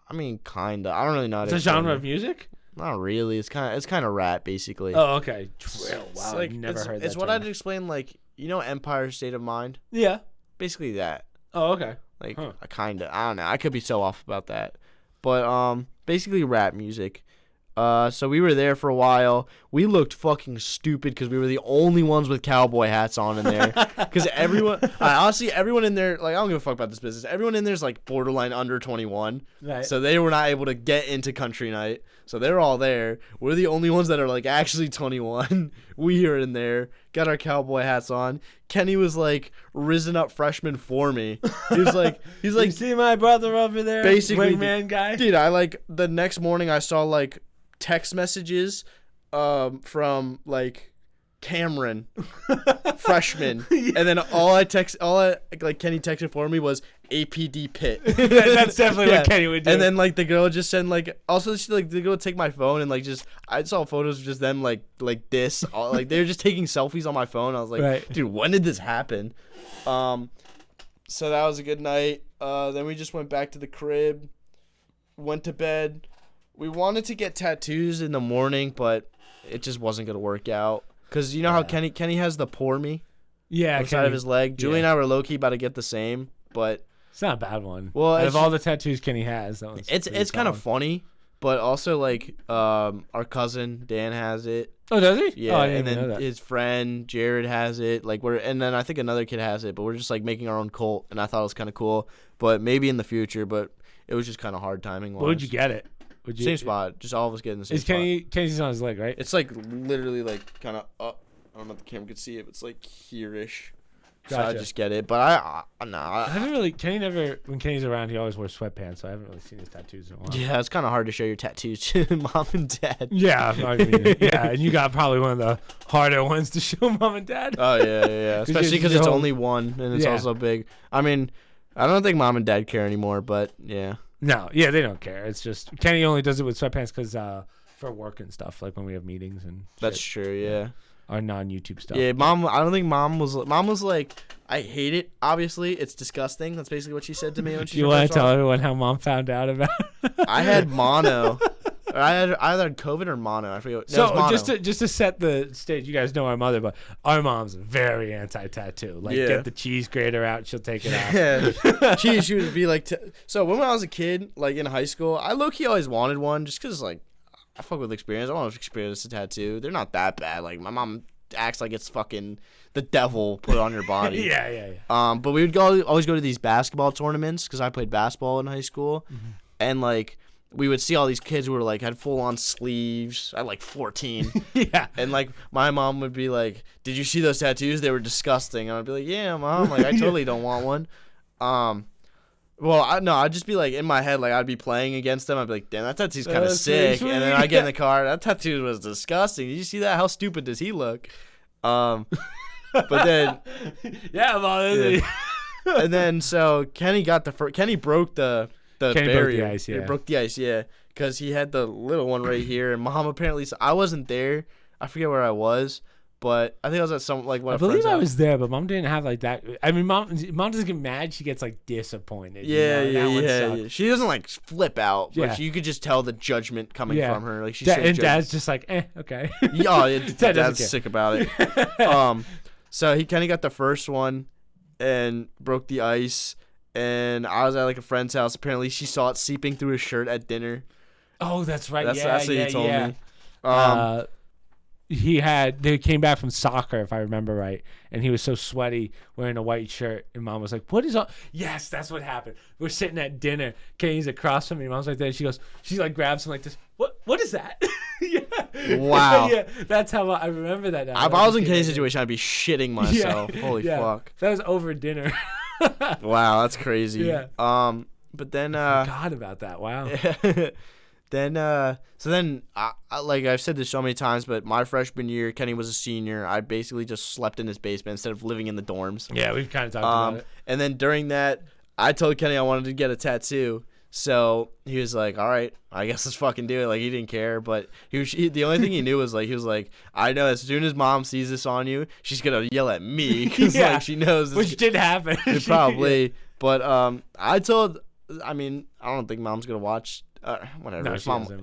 I mean, kinda. I don't really know.
It's a genre of music.
Not really. It's kind of rap, basically.
Oh, okay. Drill. Wow,
like,
I've never heard that.
It's what I'd explain. Like, you know, Empire State of Mind.
Yeah.
basically that.
Oh, okay.
Like I don't know. I could be so off about that, but basically rap music. So we were there for a while. We looked fucking stupid because we were the only ones with cowboy hats on in there. Because honestly, everyone in there, like, I don't give a fuck about this business. Everyone in there is like borderline under 21.
Right.
So they were not able to get into country night. So they're all there. We're the only ones that are like actually 21. We are in there, got our cowboy hats on. Kenny was like risen up freshman for me. He's like,
you see my brother over there,
basically,
wingman guy.
Dude, I like the next morning I saw like text messages from like Cameron freshman and then Kenny texted for me was APD pit.
That's definitely what Kenny would do.
And then like the girl just sent like also she like the girl take my phone and like just I saw photos of just them like this like they were just taking selfies on my phone. I was like,
right.
Dude, when did this happen? So that was a good night. Then we just went back to the crib, went to bed. We wanted to get tattoos in the morning, but it just wasn't gonna work out. Cause you know how Kenny has the pour me, on the side of his leg. Julie and I were low key about to get the same, but
it's not a bad one.
Well,
out of all the tattoos Kenny has, that one's
it's kind of funny, but also like our cousin Dan has it.
Oh, does he?
Yeah,
oh,
and then his friend Jared has it. Like and then I think another kid has it, but we're just like making our own cult, and I thought it was kind of cool. But maybe in the future, but it was just kind of hard timing.
Where would you get it?
Same spot, just all of us getting the same spot.
Kenny's on his leg, right?
It's like literally like kind of up. I don't know if the camera could see it, but it's like here-ish. Gotcha. So I just get it, but I
haven't really. When Kenny's around, he always wears sweatpants, so I haven't really seen his tattoos in a while.
Yeah, it's kind of hard to show your tattoos to mom and dad.
Yeah, I mean, yeah, and you got probably one of the harder ones to show mom and dad.
Oh yeah, especially because it's only one and it's also big. I mean, I don't think mom and dad care anymore, but yeah.
No, yeah, they don't care. It's just Kenny only does it with sweatpants because for work and stuff, like when we have meetings and.
That's true. Yeah.
Our non-YouTube stuff.
Yeah, mom. I don't think mom was like, I hate it. Obviously, it's disgusting. That's basically what she said to me when she.
Do you want to tell everyone how mom found out about it?
I had mono. Or I had either COVID or mono. I forget.
So just to set the stage, you guys know our mother, but our mom's very anti-tattoo. Like, get the cheese grater out, she'll take it out.
Yeah, she would be like. So when I was a kid, like in high school, I low-key always wanted one, just because like. I fuck with experience. I want to experience a tattoo. They're not that bad. Like my mom acts like it's fucking the devil put on your body.
yeah.
But we would always go to these basketball tournaments because I played basketball in high school, and like we would see all these kids who were like had full on sleeves. I had like 14.
Yeah.
And like my mom would be like, "Did you see those tattoos? They were disgusting." And I'd be like, "Yeah, mom. Like I totally don't want one." Well, I'd just be like in my head, like I'd be playing against them. I'd be like, "Damn, that tattoo's kind of sick." And then I get in the car, that tattoo was disgusting. Did you see that? How stupid does he look? But then,
yeah.
And then so Kenny got Kenny broke the barrier.
Broke the ice, yeah.
He broke the ice, yeah, because he had the little one right here, and mom apparently. I wasn't there. I forget where I was. But I think I was at some like one.
I believe I was there, but mom didn't have like that. I mean, mom doesn't get mad; she gets like disappointed.
Yeah. She doesn't like flip out, but you could just tell the judgment coming from her. Like she's
and dad's just like, okay.
Dad's sick about it. So Kenny got the first one, and broke the ice, and I was at like a friend's house. Apparently, she saw it seeping through his shirt at dinner.
Oh, that's right.
That's what he told me.
They came back from soccer, if I remember right, and he was so sweaty wearing a white shirt, and mom was like, "What is up?" Yes, that's what happened. We're sitting at dinner. Kenny's across from me. Mom's like that. She like grabs him like this. What is that? Yeah.
Wow.
Yeah, that's how I remember that now.
If I was in Kenny's situation, I'd be shitting myself. Holy fuck.
That was over dinner.
Wow, that's crazy.
Yeah.
But then
I forgot about that. Wow.
Then like I've said this so many times, but my freshman year, Kenny was a senior. I basically just slept in his basement instead of living in the dorms.
Yeah, we've kind of talked about it.
And then during that, I told Kenny I wanted to get a tattoo. So he was like, "All right, I guess let's fucking do it." Like he didn't care, but the only thing he knew was like he was like, "I know as soon as mom sees this on you, she's gonna yell at me because like she knows."
Which did happen.
Probably, but I mean, I don't think mom's gonna watch. Whatever.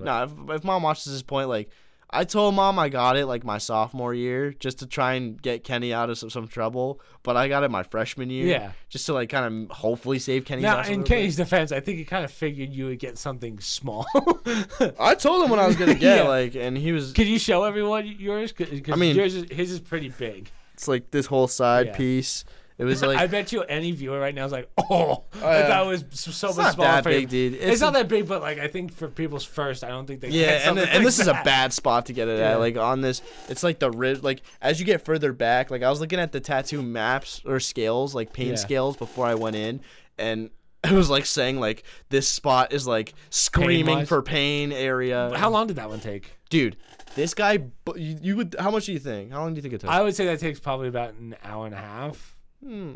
No,
if mom watches this point, like I told Mom I got it like my sophomore year just to try and get Kenny out of some trouble, but I got it my freshman year.
Yeah.
Just to like kind of hopefully save Kenny's
Now,
ass a
in
little
Kenny's defense, I think he kind of figured you would get something small.
bit. I told him what I was gonna get,
Yeah.
like, and he was.
Can you show everyone yours? Because
I mean-
his is pretty big.
It's like this whole side
Yeah.
piece. It was like
I bet you any viewer right now is like, oh,
yeah.
if that was so
it's
much
not
smaller
that
for
big,
him.
dude.
It's not that big, but like I think for people's first, I don't think they
Yeah,
get
and
something
and
like
this is a
that.
bad spot to get it
Yeah.
at. Like on this, it's like the rib. Like as you get further back, like I was looking at the tattoo maps or scales, like pain
Yeah.
scales before I went in, and it was like saying like this spot is like screaming
Pain-wise?
for pain area.
How long did that one take?
Dude, this guy, you would. How much do you think? How long do you think it took?
I would say that takes probably about an hour and a half.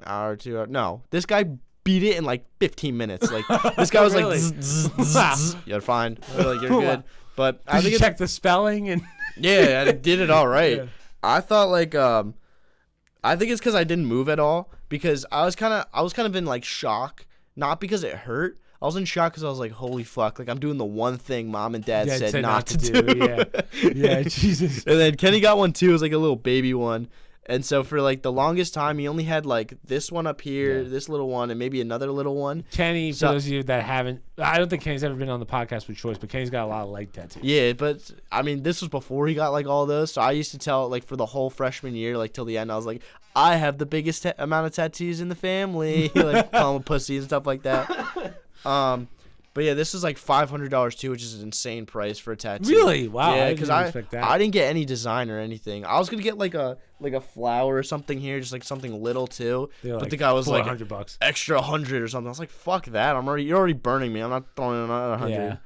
Hour or 2 hours. No, this guy beat it in like 15 minutes. Like this guy was
Really?
like, zzz, zzz, zzz. You're fine. Like you're good. But I
Did
think
you
it's,
check the spelling and?
yeah, I did it all right.
Yeah.
I thought like I think it's because I didn't move at all because I was kind of in like shock, not because it hurt. I was in shock because I was like, holy fuck, like I'm doing the one thing Mom and Dad
Yeah,
said not to do.
Yeah, yeah, Jesus.
And then Kenny got one too. It was like a little baby one. And so for like the longest time, he only had like this one up here,
Yeah.
this little one, and maybe another little one.
Kenny, for
So-
those of you that haven't, I don't think Kenny's ever been on the podcast with Choice, but Kenny's got a lot of leg tattoos.
Yeah, but I mean, this was before he got like all those. So I used to tell like for the whole freshman year, like till the end, I was like, I have the biggest amount of tattoos in the family, like call him a pussy and stuff like that. But yeah, this is like $500 too, which is an insane price for a tattoo.
Really? Wow.
Yeah,
I
because
didn't expect that.
I didn't get any design or anything. I was gonna get like a flower or something here, just like something little too.
They're
But
like
the guy was like
$400.
extra 100 or something. I was like, fuck that. You're already burning me. I'm not throwing another 100.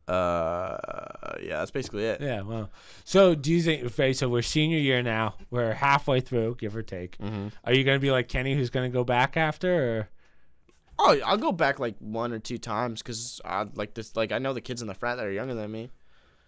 Yeah, that's basically it.
Yeah, well. So do you think, okay, so we're senior year now. We're halfway through, give or take.
Mm-hmm.
Are you going to be like Kenny who's going to go back after? Or?
Oh, I'll go back like 1 or 2 times because I like this. Like I know the kids in the frat that are younger than me.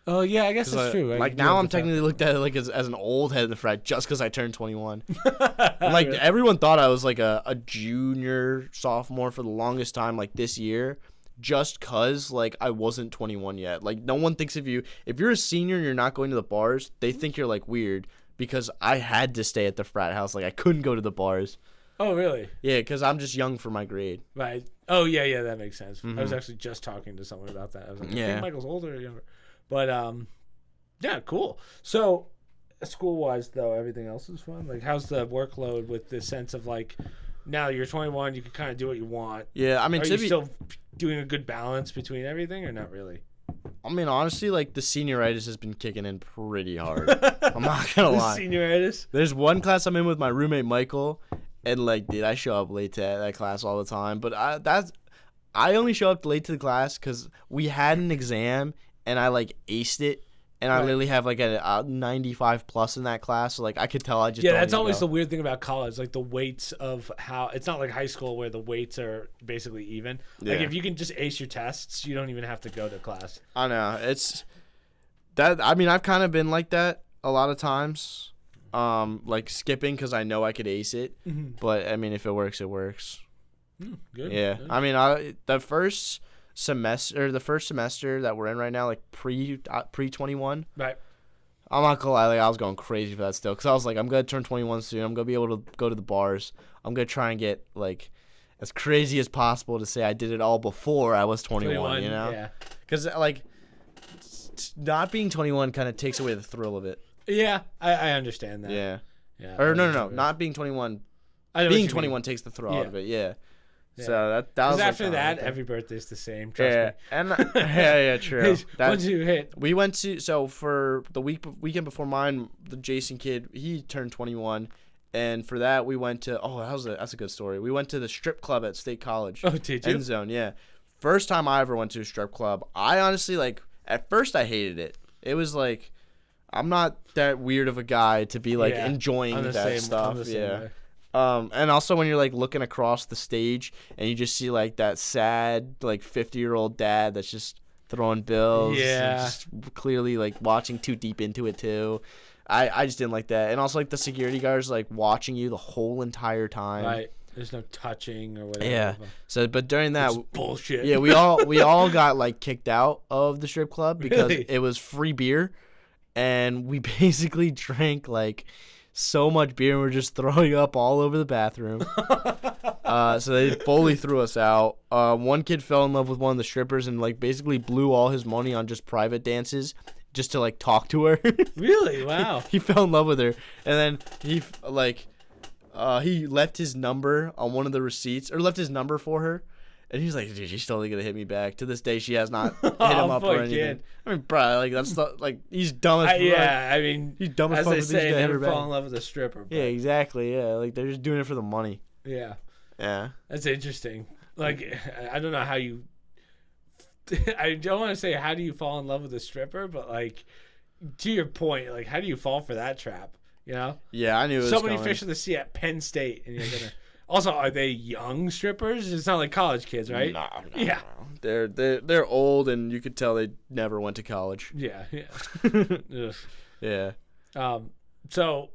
Oh, yeah, I guess
'Cause
that's true. Right?
Like
You do
now,
have
I'm
the time.
technically looked at like as an old head in the frat just because I turned 21. And, like everyone thought I was like a junior, sophomore for the longest time. Like this year, just cause like I wasn't 21 yet. Like no one thinks of you if you're a senior and you're not going to the bars. They think you're like weird because I had to stay at the frat house. Like I couldn't go to the bars.
Oh, really?
Yeah, because I'm just young for my grade.
Right. Oh, yeah, that makes sense. I was
Mhm.
actually just talking to someone about that. I was like, I
Yeah.
think Michael's older or younger. But, yeah, cool. So, school-wise, though, everything else is fun? Like, how's the workload with the sense of, like, now you're 21, you can kind of do what you want.
Yeah, I mean,
Are
to
you
be,
still doing a good balance between everything or not really?
I mean, honestly, like the senioritis has been kicking in pretty hard. I'm not gonna lie.
Senioritis?
There's one class I'm in with my roommate Michael, and like, dude, I show up late to that class all the time. But I only show up late to the class because we had an exam and I like aced it, and I
Right.
literally have like a 95 plus in that class. So like, I could tell I just
Yeah,
don't
that's
need to
always
go.
the weird thing about college, like the weights of how it's not like high school where the weights are basically even. Like
Yeah.
if you can just ace your tests, you don't even have to go to class.
I know it's that. I mean, I've kind of been like that a lot of times, like skipping because I know I could ace it.
Mm-hmm.
But I mean, if it works, it works.
Good.
Yeah,
good.
I mean, the first semester that we're in right now, like pre 21.
Right.
I'm not gonna lie, like I was going crazy for that still, cause I was like, I'm gonna turn 21 soon. I'm gonna be able to go to the bars. I'm gonna try and get like as crazy as possible to say I did it all before I was 21. You know,
Yeah.
cause like not being 21 kind of takes away the thrill of it.
Yeah, I understand that.
Yeah.
Yeah.
Or
I
no,
understand that.
not being 21.
I know what
Being
you
21
mean.
takes the thrill
Yeah.
out of it. Yeah.
Yeah.
So that was
'Cause
like,
after
kinda
that,
like
every birthday's the same. Trust
yeah,
me.
and yeah, true. That-
Once you hit,
We went to for the weekend before mine, the Jason kid, he turned 21, and for that we went to that's a good story. We went to the strip club at State College.
oh, did you?
End zone, yeah. First time I ever went to a strip club. I honestly like at first I hated it. It was like I'm not that weird of a guy to be like
Yeah,
enjoying
I'm the
that
same.
stuff.
I'm the same
Yeah.
way.
And also when you're like looking across the stage and you just see like that sad like 50-year-old dad that's just throwing bills, and
Yeah.
just clearly like watching too deep into it too. I just didn't like that. And also like the security guards like watching you the whole entire time.
Right. There's no touching or whatever.
Yeah. So, but during that,
bullshit.
yeah, we all got like kicked out of the strip club because
Really?
it was free beer, and we basically drank like so much beer and we're just throwing up all over the bathroom. So they fully threw us out. One kid fell in love with one of the strippers and like basically blew all his money on just private dances just to like talk to her.
Really? Wow.
He fell in love with her, and then he left his number on one of the receipts, or left his number for her. And he's like, dude, she's totally gonna hit me back. To this day, she has not hit him up or anything.
Kid.
I mean, bro, like that's not, like he's dumb as fuck.
Yeah, I mean,
he's dumb as
as
fuck.
they say,
hit
never
her back.
fall in love with a stripper. But
Yeah, exactly. Yeah, like they're just doing it for the money.
yeah,
Yeah.
that's interesting. Like, I don't know how you. I don't want to say how do you fall in love with a stripper, but like, to your point, like, how do you fall for that trap? You know?
Yeah, I knew it was
So many
coming.
fish in the sea at Penn State, and you're gonna. Also, are they young strippers? It's not like college kids, right?
No,
Yeah.
no. They're old, and you could tell they never went to college.
Yeah, yeah.
Yeah.
So,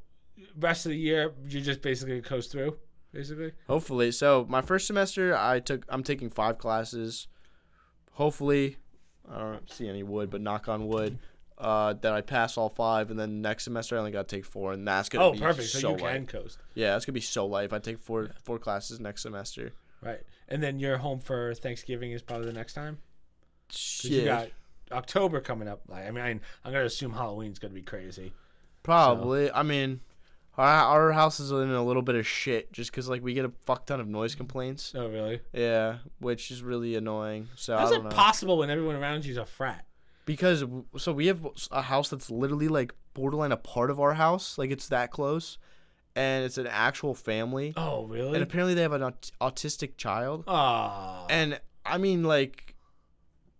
rest of the year, you just basically coast through, basically.
Hopefully. So my first semester, I'm taking 5 classes. Hopefully, I don't see any wood, but knock on wood, that I pass all 5, and then next semester I only got to take 4, and that's gonna be
Perfect. So you
light.
can coast.
Yeah, that's gonna be so light if I take four classes next semester.
Right. And then you're home for Thanksgiving is probably the next time? 'Cause you
Shit.
got October coming up. Like, I mean, I'm going to assume Halloween's going to be crazy.
Probably. I mean, our house is in a little bit of shit just because like we get a fuck ton of noise complaints.
Oh, really?
Yeah, which is really annoying. So
How's
I don't
it
know.
possible when everyone around you's a frat?
Because so we have a house that's literally like borderline a part of our house, like it's that close, and it's an actual family.
Oh, really?
And apparently they have an autistic child.
Oh.
And I mean, like,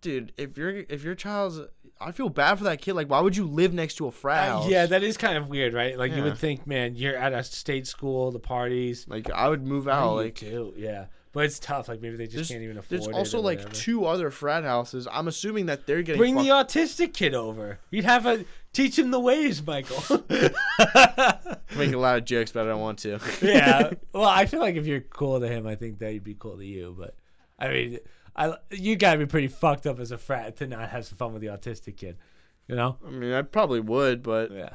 dude, if your child's, I feel bad for that kid. Like, why would you live next to a frat house?
Yeah, that is kind of weird, right? Like, you
Yeah.
would think, man, you're at a state school, the parties.
Like, I would move out.
What do you
Like,
do? Yeah. But it's tough. Like, maybe they just can't even afford it.
there's also
or
like
whatever.
2 other frat houses. I'm assuming that they're getting
Bring the autistic kid over. You'd have a teach him the ways, Michael.
Make a lot of jokes, but I don't want to.
Yeah. Well, I feel like if you're cool to him, I think that he'd be cool to you. But I mean, you gotta be pretty fucked up as a frat to not have some fun with the autistic kid. You know?
I mean, I probably would, but
Yeah.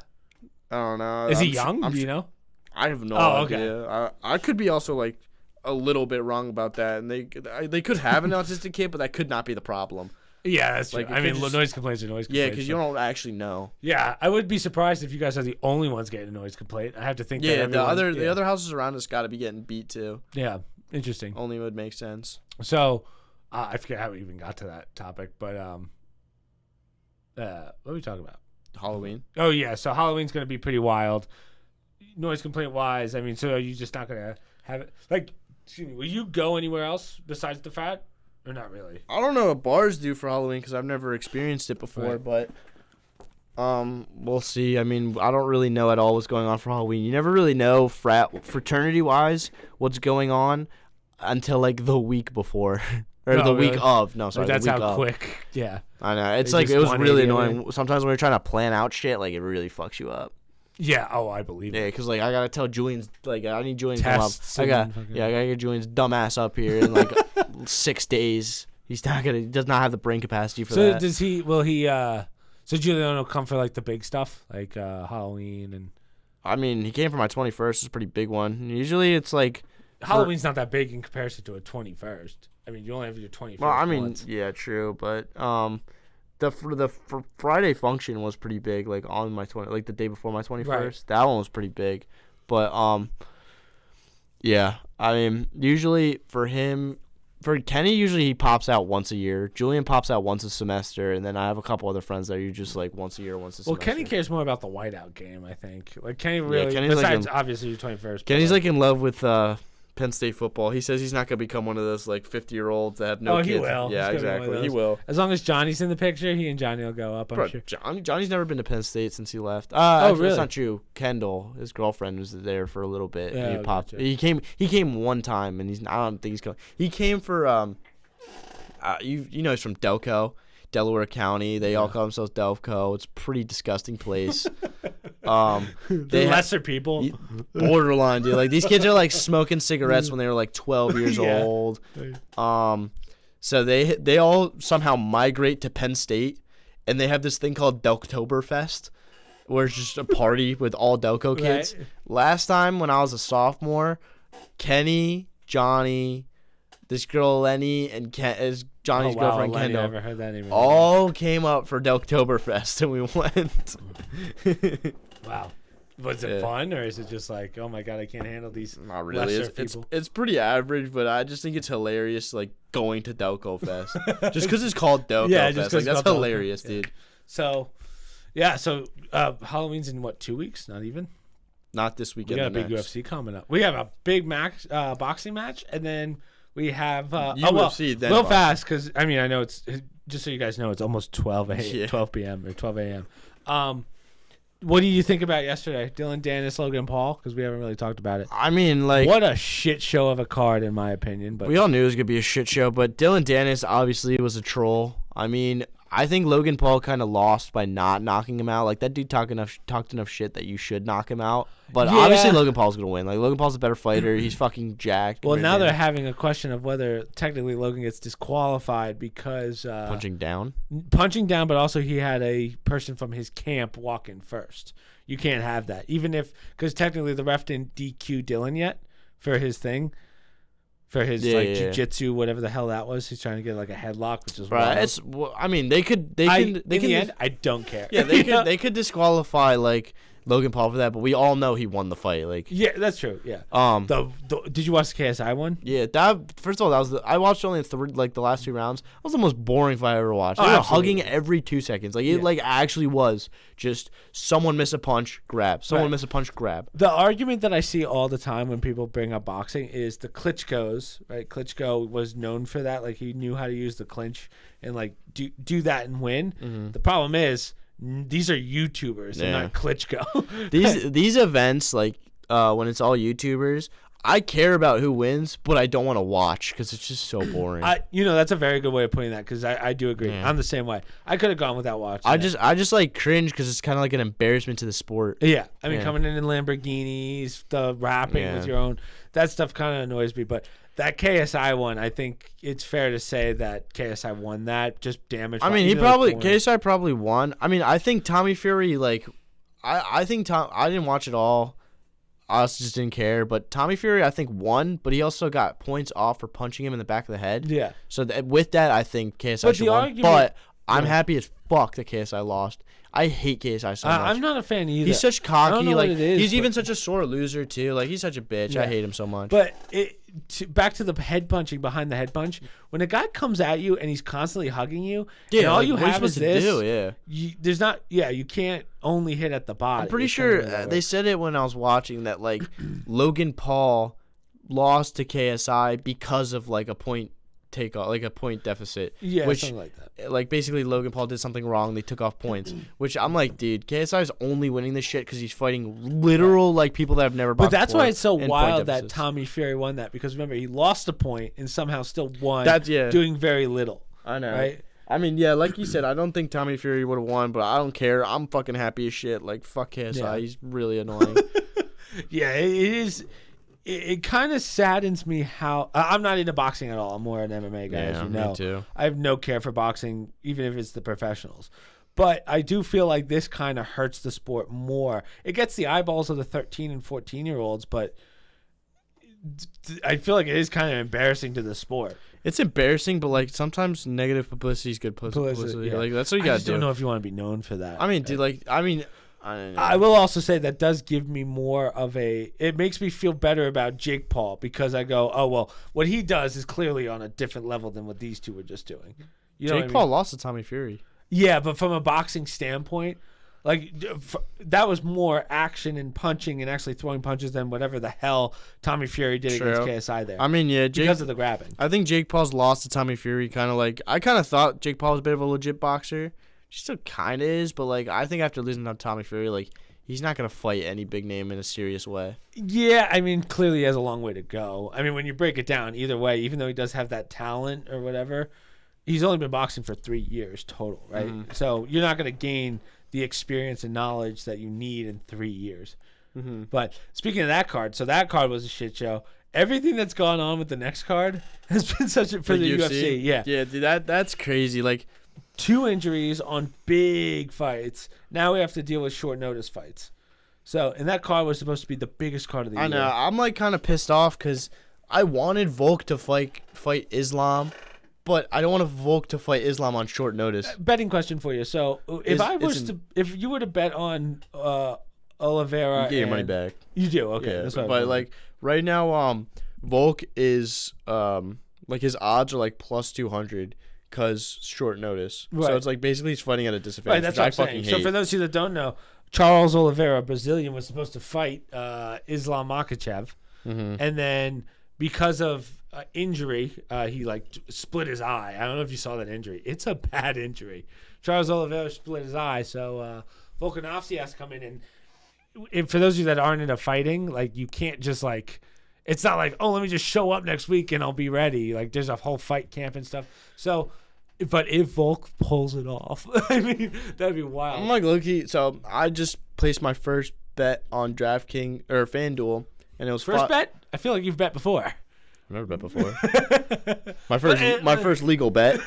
I don't know.
Is he young? Do you know?
I have no
Oh, okay.
idea. I could be also like a little bit wrong about that, and they could have an autistic kid, but that could not be the problem.
Yeah, that's true.
Like, it
I mean,
could just-
noise complaints are noise complaints.
Yeah, because you
so-
don't actually know.
Yeah, I would be surprised if you guys are the only ones getting a noise complaint. I have to think.
Yeah,
that
the
everyone,
the other houses around us got to be getting beat too.
Yeah, interesting.
Only would make sense.
So, I forget how we even got to that topic, but what are we talking about?
Halloween.
Oh yeah, so Halloween's gonna be pretty wild. Noise complaint wise, I mean, so are you just not gonna have it? Like, excuse me, will you go anywhere else besides the frat, or not really?
I don't know what bars do for Halloween because I've never experienced it before,
Right.
but we'll see. I mean, I don't really know at all what's going on for Halloween. You never really know fraternity wise what's going on until like the week before. Or
No,
the
really?
week of. No, sorry,
Like, that's
the week
how
of.
quick. Yeah.
I know. It's
They
like,
just
it was
180
really
everything.
annoying. Sometimes when you're trying to plan out shit, like, it really fucks you up.
Yeah. Oh, I believe
Yeah,
it.
because, like, I got to tell Julian's, like, I need Julian to come up.
Tests
I
and
gotta
fucking-
get Julian's dumbass up here in, like, 6 days. He does not have the brain capacity for
So
that.
does he? Will he? So Julian will come for like the big stuff, like Halloween and
I mean, he came for my 21st. It's a pretty big one. Usually it's, like,
Halloween's not that big in comparison to a 21st. I mean, you only have your 21st.
well, I mean,
once.
yeah, true. But, the Friday function was pretty big, like, on my like, the day before my 21st.
Right.
That one was pretty big. But, yeah, I mean, usually for Kenny, usually he pops out once a year. Julian pops out once a semester, and then I have a couple other friends that are just like once a year, once a
Well,
semester.
Kenny cares more about the whiteout game, I think. Like Kenny really,
Kenny's like
besides
in-
obviously your 21st.
Kenny's like in love with Penn State football. He says he's not gonna become one of those like 50-year-olds that have no
Oh,
kids.
he will.
Yeah,
He's gonna be one of
exactly. He
those.
will.
As long as Johnny's in the picture, he and Johnny will go up. I'm
Bro,
sure.
Johnny's never been to Penn State since he left. Actually,
really?
That's not true. Kendall, his girlfriend, was there for a little bit.
Yeah,
and he popped.
gotcha.
He came one time, and I don't think he's coming. He came for you know, he's from Delco. Delaware County. They all call themselves Delco. It's a pretty disgusting place.
The lesser people.
Borderline, dude. Like, these kids are, like, smoking cigarettes when they were, like, 12 years old. So they all somehow migrate to Penn State, and they have this thing called Delktoberfest, where it's just a party with all Delco kids. Right. Last time when I was a sophomore, Kenny, Johnny, this girl Lenny, and is Johnny's girlfriend
Lenny,
Kendall,
I never heard that name
all came up for Delktoberfest, and we went.
Wow. Was it fun, or is it just like, oh my god, I can't handle these?
Not really. It's pretty average, but I just think it's hilarious, like going to Delco Fest, just because it's called Delco Fest. Like, that's hilarious, dude.
So Halloween's in what, 2 weeks? Not even.
Not this weekend.
We got a big UFC coming up. We have a big boxing match, and then we have
UFC. Then
real fast, because I mean, I know it's just so you guys know, it's almost 12 p.m. or 12 a.m. What do you think about yesterday? Dylan Dennis, Logan Paul? Because we haven't really talked about it.
I mean, like,
what a shit show of a card, in my opinion. But
we all knew it was gonna be a shit show. But Dylan Dennis obviously was a troll. I mean, I think Logan Paul kind of lost by not knocking him out. Like, that dude talked enough shit that you should knock him out. But obviously Logan Paul's going to win. Like, Logan Paul's a better fighter. He's fucking jacked.
Well, now they're having a question of whether technically Logan gets disqualified because
punching down,
but also he had a person from his camp walk in first. You can't have that. Even if, because technically the ref didn't DQ Dylan yet for his thing. For his jiu-jitsu, whatever the hell that was, he's trying to get like a headlock, which is
right. I mean, they could.
In the end, I don't care.
Yeah, they could disqualify like Logan Paul for that, but we all know he won the fight. Like,
yeah, that's true. Yeah. Did you watch the KSI one?
Yeah. First of all, I watched only the last 2 rounds. That was the most boring fight I ever watched. They were hugging every 2 seconds. Like, it actually was just someone miss a punch, grab. Someone miss a punch, grab.
The argument that I see all the time when people bring up boxing is the Klitschko's. Right. Klitschko was known for that. Like, he knew how to use the clinch and like do that and win. Mm-hmm. The problem is, these are YouTubers. They're not Klitschko.
these events, like when it's all YouTubers, I care about who wins, but I don't want to watch because it's just so boring.
That's a very good way of putting that, because I do agree. Yeah. I'm the same way. I could have gone without watching. I
just like cringe because it's kind of like an embarrassment to the sport.
Yeah, I mean, coming in Lamborghinis, the rapping with your own, that stuff kind of annoys me. But that KSI one, I think it's fair to say that KSI won that. Just damage.
I mean, KSI probably won. I mean, I think Tommy Fury, like, I think I didn't watch it all. I also just didn't care. But Tommy Fury, I think, won, but he also got points off for punching him in the back of the head.
Yeah.
So with that, I think KSI should win. But I'm happy as fuck that KSI lost. I hate KSI so much.
I'm not a fan either.
He's such cocky. Like, he's even such a sore loser too. Like, he's such a bitch. Yeah. I hate him so much.
But back to the head punching, behind the head punch. When a guy comes at you and he's constantly hugging you, and all you have is this. You can't only hit at the body.
I'm pretty sure they said it when I was watching that, like, Logan Paul lost to KSI because of like a point takeoff, like a point deficit.
Yeah, something like that.
Like, basically Logan Paul did something wrong. They took off points, which I'm like, dude, KSI is only winning this shit because he's fighting literal like people that have never.
But that's why it's so wild that Tommy Fury won that, because remember, he lost a point and somehow still won. Doing very little.
I know.
Right.
I mean, yeah, like you said, I don't think Tommy Fury would have won, but I don't care. I'm fucking happy as shit. Like, fuck KSI. Yeah. He's really annoying.
Yeah, it is. It kind of saddens me how I'm not into boxing at all. I'm more an MMA guy, as you know.
Me too.
I have no care for boxing, even if it's the professionals. But I do feel like this kind of hurts the sport more. It gets the eyeballs of the 13 and 14-year-olds, but I feel like it is kind of embarrassing to the sport.
It's embarrassing, but like sometimes negative publicity is good publicity.
Yeah.
Like, that's what you gotta do.
I don't know if you want to be known for that.
I mean, dude, I don't know.
I will also say that does give me more of it makes me feel better about Jake Paul, because I go, oh, well, what he does is clearly on a different level than what these two were just doing.
Jake Paul lost to Tommy Fury.
Yeah, but from a boxing standpoint, like, that was more action and punching and actually throwing punches than whatever the hell Tommy Fury did against KSI there.
I mean, yeah,
because of the grabbing.
I think Jake Paul's lost to Tommy Fury I kind of thought Jake Paul was a bit of a legit boxer. He still kind of is, but like, I think after losing to Tommy Fury, like, he's not gonna fight any big name in a serious way.
Yeah, I mean, clearly he has a long way to go. I mean, when you break it down, either way, even though he does have that talent or whatever, he's only been boxing for 3 years total, right?
Mhm.
So you're not going to gain the experience and knowledge that you need in 3 years.
Mm-hmm.
But speaking of that card, so that card was a shit show. Everything that's gone on with the next card has been such a for the UFC. Yeah,
Yeah, dude, that's crazy. Like
2 injuries on big fights. Now we have to deal with short notice fights. So, and that card was supposed to be the biggest card of the year.
I know. I'm like kind of pissed off because I wanted Volk to fight Islam, but I don't want Volk to fight Islam on short notice.
Betting question for you. So, if you were to bet on Oliveira,
You get your money back.
You do. Okay,
Yeah,
that's what
but like right now, Volk is like his odds are like plus 200 because short notice.
Right.
So it's like basically he's fighting at a disadvantage.
Right, that's
which
what
I
I'm
fucking
saying.
hate.
So for those of you that don't know, Charles Oliveira, Brazilian, was supposed to fight Islam Makhachev, and then because of injury, he like split his eye. I don't know if you saw that injury. It's a bad injury. Charles Oliveira split his eye, so Volkanovski has to come in and for those of you that aren't into fighting, like you can't just like. It's not like, oh, let me just show up next week and I'll be ready. Like there's a whole fight camp and stuff. So. But if Volk pulls it off, I mean, that'd be wild.
I'm like low-key. So I just placed my first bet on DraftKings or FanDuel, and it was
First bet? I feel like you've bet before.
I've never bet before. my first legal bet.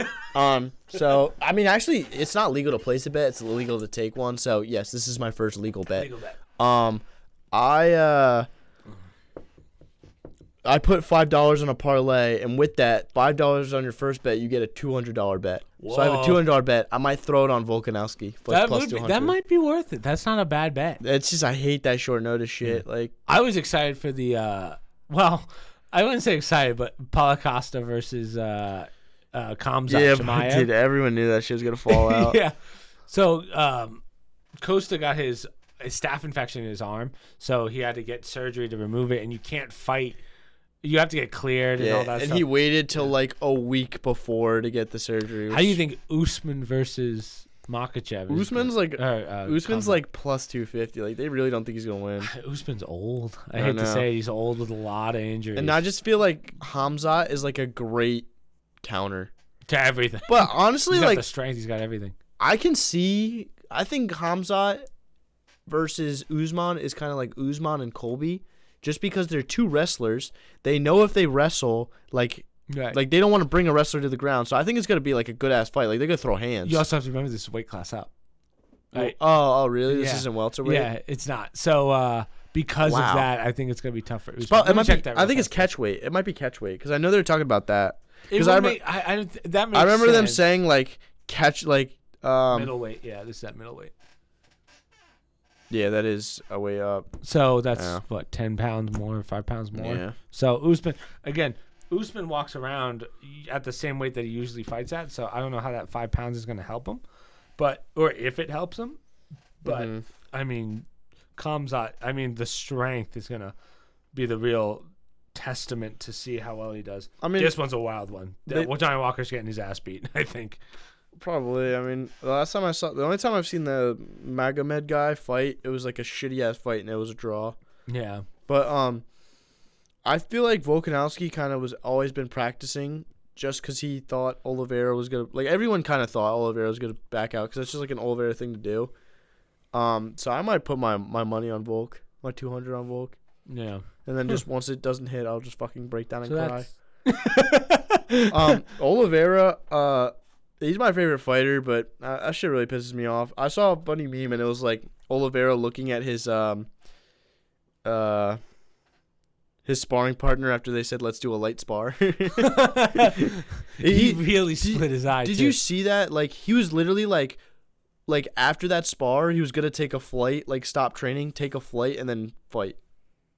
So I mean, actually, it's not legal to place a bet; it's illegal to take one. So yes, this is my first legal bet.
Legal bet.
I put $5 on a parlay, and with that $5 on your first bet, you get a $200 bet.
Whoa.
So I have a $200 bet. I might throw it on Volkanovski for plus 200.
That might be worth it. That's not a bad bet.
It's just I hate that short notice shit. Like
I was excited for the well, I wouldn't say excited, but Paulo Costa versus Khamzat Chimaev.
Dude, everyone knew that shit was gonna fall out.
Yeah. So Costa got his staph infection in his arm, so he had to get surgery to remove it, and you can't fight. You have to get cleared and all that
and
stuff.
he waited till like a week before to get the surgery.
How do you think Usman versus Makhachev is?
Usman's like
Khamzat.
like plus 250. Like they really don't think he's gonna win.
Usman's old. I hate to say it, he's old with a lot of injuries.
And I just feel like Khamzat is like a great counter
to everything.
But honestly,
he's got
like
the strength, he's got everything.
I think Khamzat versus Usman is kind of like Usman and Colby. Just because they're two wrestlers, they know if they wrestle, like they don't want to bring a wrestler to the ground. So I think it's gonna be like a good ass fight. Like they're gonna throw hands.
You also have to remember this is weight class up.
Right? Oh, really? This isn't welterweight.
Yeah, it's not. So because of that, I think it's gonna be tough for Usman.
I think it's catchweight. It might be catchweight because I know they're talking about that. Because
that makes
I remember them saying like
middleweight. Yeah, this is at middleweight.
Yeah, that is a way up.
So that's what, 10 pounds more, 5 pounds more.
Yeah.
So Usman walks around at the same weight that he usually fights at. So I don't know how that 5 pounds is going to help him, or if it helps him. But I mean, the strength is going to be the real testament to see how well he does. I mean, this one's a wild one. Johnny Walker's getting his ass beat, I think.
Probably. I mean, the only time I've seen the Magomed guy fight, it was like a shitty ass fight and it was a draw.
Yeah.
But I feel like Volkanovski kind of was always been practicing just because he thought Oliveira was gonna, like everyone kind of thought Oliveira was gonna back out because it's just like an Oliveira thing to do. So I might put my money on Volk, my 200 on Volk.
Yeah.
And then just once it doesn't hit, I'll just fucking break down and cry. Oliveira, he's my favorite fighter, but that shit really pisses me off. I saw a funny meme, and it was like Oliveira looking at his sparring partner after they said, "Let's do a light spar."
he really split his eye.
Did you see that? Like he was literally like after that spar, he was gonna take a flight, like stop training, take a flight, and then fight.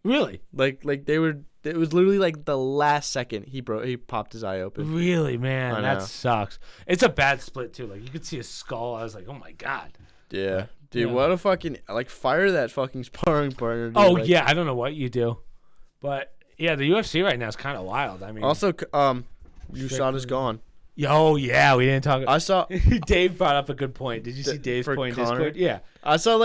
Really?
Like they were. It was literally like the last second he popped his eye open.
Really, man, that sucks. It's a bad split too. Like you could see his skull. I was like, oh my god.
Yeah, dude, what a fucking fire that fucking sparring partner. Dude.
Oh yeah, I don't know what you do, but yeah, the UFC right now is kind of wild. I mean,
also, USADA's gone.
Oh yeah, we didn't talk.
I saw
Dave brought up a good point. Did you see Dave's point in Discord? Yeah,
I saw